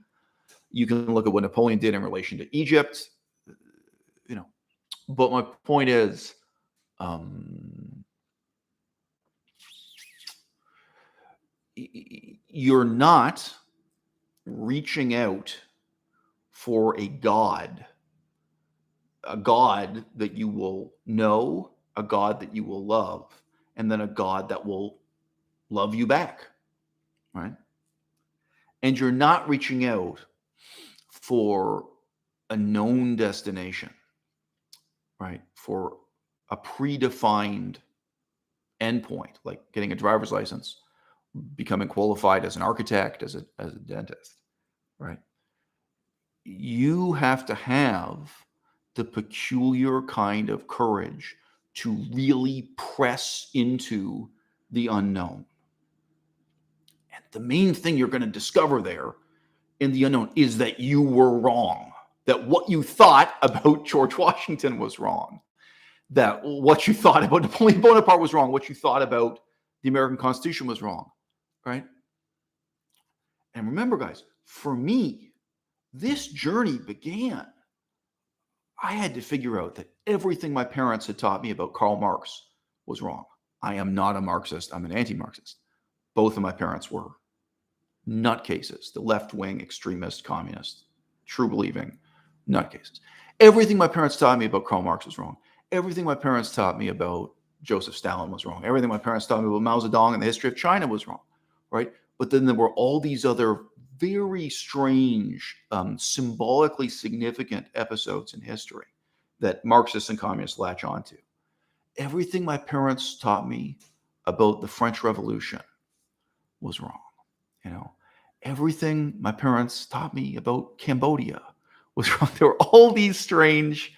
Speaker 1: You can look at what Napoleon did in relation to Egypt, But my point is, you're not reaching out for a God that you will know, a God that you will love, and then a God that will love you back, right? And you're not reaching out for a known destination, right? For a predefined endpoint, like getting a driver's license, becoming qualified as an architect, as a dentist, right? You have to have the peculiar kind of courage to really press into the unknown. And the main thing you're going to discover there in the unknown is that you were wrong, that what you thought about George Washington was wrong, that what you thought about Napoleon Bonaparte was wrong, what you thought about the American Constitution was wrong, right? And remember, guys, for me, this journey began. I had to figure out that everything my parents had taught me about Karl Marx was wrong. I am not a Marxist. I'm an anti-Marxist. Both of my parents were nutcases, the left-wing extremist communist, true-believing nutcases. Everything my parents taught me about Karl Marx was wrong. Everything my parents taught me about Joseph Stalin was wrong. Everything my parents taught me about Mao Zedong and the history of China was wrong, right? But then there were all these other very strange, symbolically significant episodes in history that Marxists and communists latch onto. Everything my parents taught me about the French Revolution was wrong. You know, everything my parents taught me about Cambodia was wrong. There were all these strange,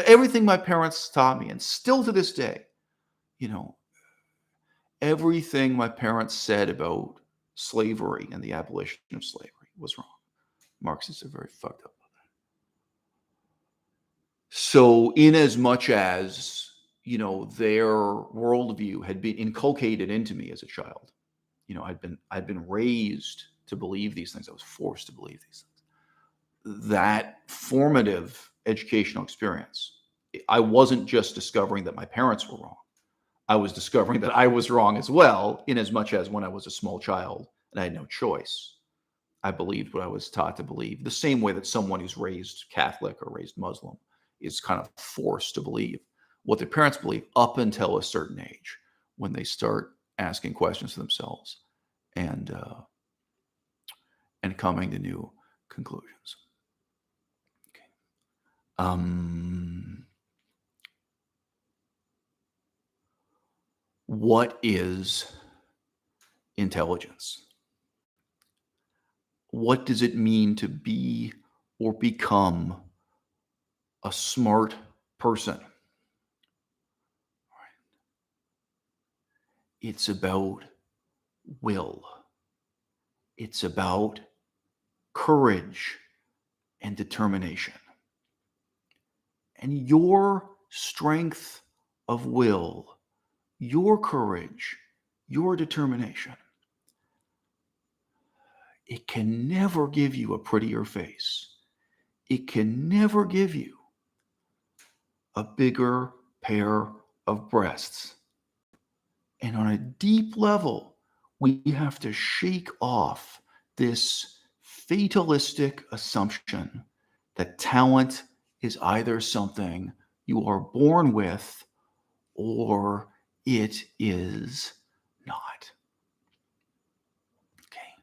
Speaker 1: everything my parents taught me, and still to this day, you know, everything my parents said about slavery and the abolition of slavery was wrong. Marxists are very fucked up. So, in as much as, you know, their worldview had been inculcated into me as a child, you know, I'd been raised to believe these things. I was forced to believe these things. That formative educational experience, I wasn't just discovering that my parents were wrong. I was discovering that I was wrong as well, in as much as when I was a small child and I had no choice, I believed what I was taught to believe, the same way that someone who's raised Catholic or raised Muslim is kind of forced to believe what their parents believe up until a certain age, when they start asking questions to themselves and coming to new conclusions. Okay. What is intelligence? What does it mean to be or become a smart person? It's about will. It's about courage and determination. And your strength of will, your courage, your determination, it can never give you a prettier face. It can never give you a bigger pair of breasts. And on a deep level, we have to shake off this fatalistic assumption that talent is either something you are born with or it is not. Okay.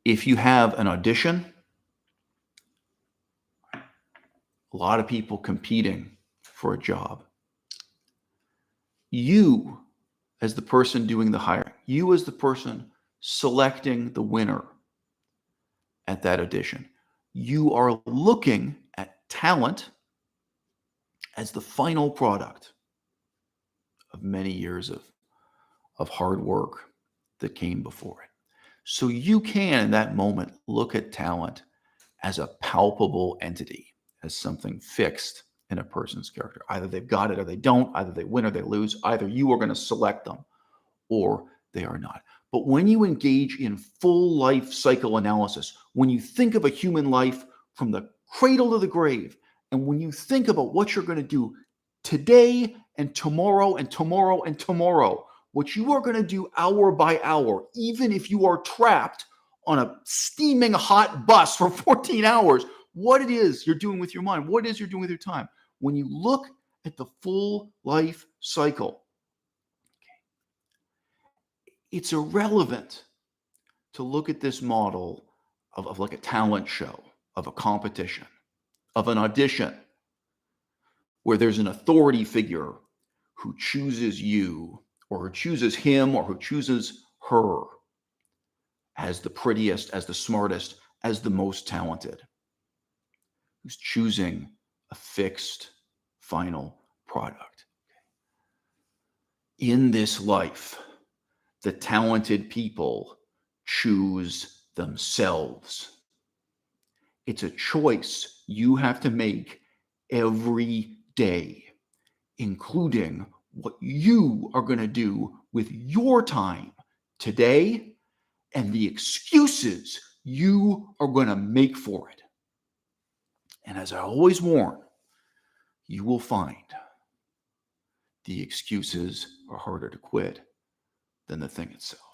Speaker 1: If you have an audition, a lot of people competing for a job, you as the person doing the hiring, you as the person selecting the winner at that audition, you are looking at talent as the final product of many years of hard work that came before it. So you can, in that moment, look at talent as a palpable entity, as something fixed in a person's character. Either they've got it or they don't. Either they win or they lose. Either you are going to select them or they are not. But when you engage in full life cycle analysis, when you think of a human life from the cradle to the grave, and when you think about what you're going to do today and tomorrow and tomorrow and tomorrow, what you are going to do hour by hour, even if you are trapped on a steaming hot bus for 14 hours, what it is you're doing with your mind, what it is you're doing with your time. When you look at the full life cycle, it's irrelevant to look at this model of like a talent show, of a competition, of an audition, where there's an authority figure who chooses you, or who chooses him, or who chooses her as the prettiest, as the smartest, as the most talented, who's choosing a fixed final product. In this life, the talented people choose themselves. It's a choice you have to make every day, including what you are going to do with your time today and the excuses you are going to make for it. And as I always warn, you will find the excuses are harder to quit than the thing itself.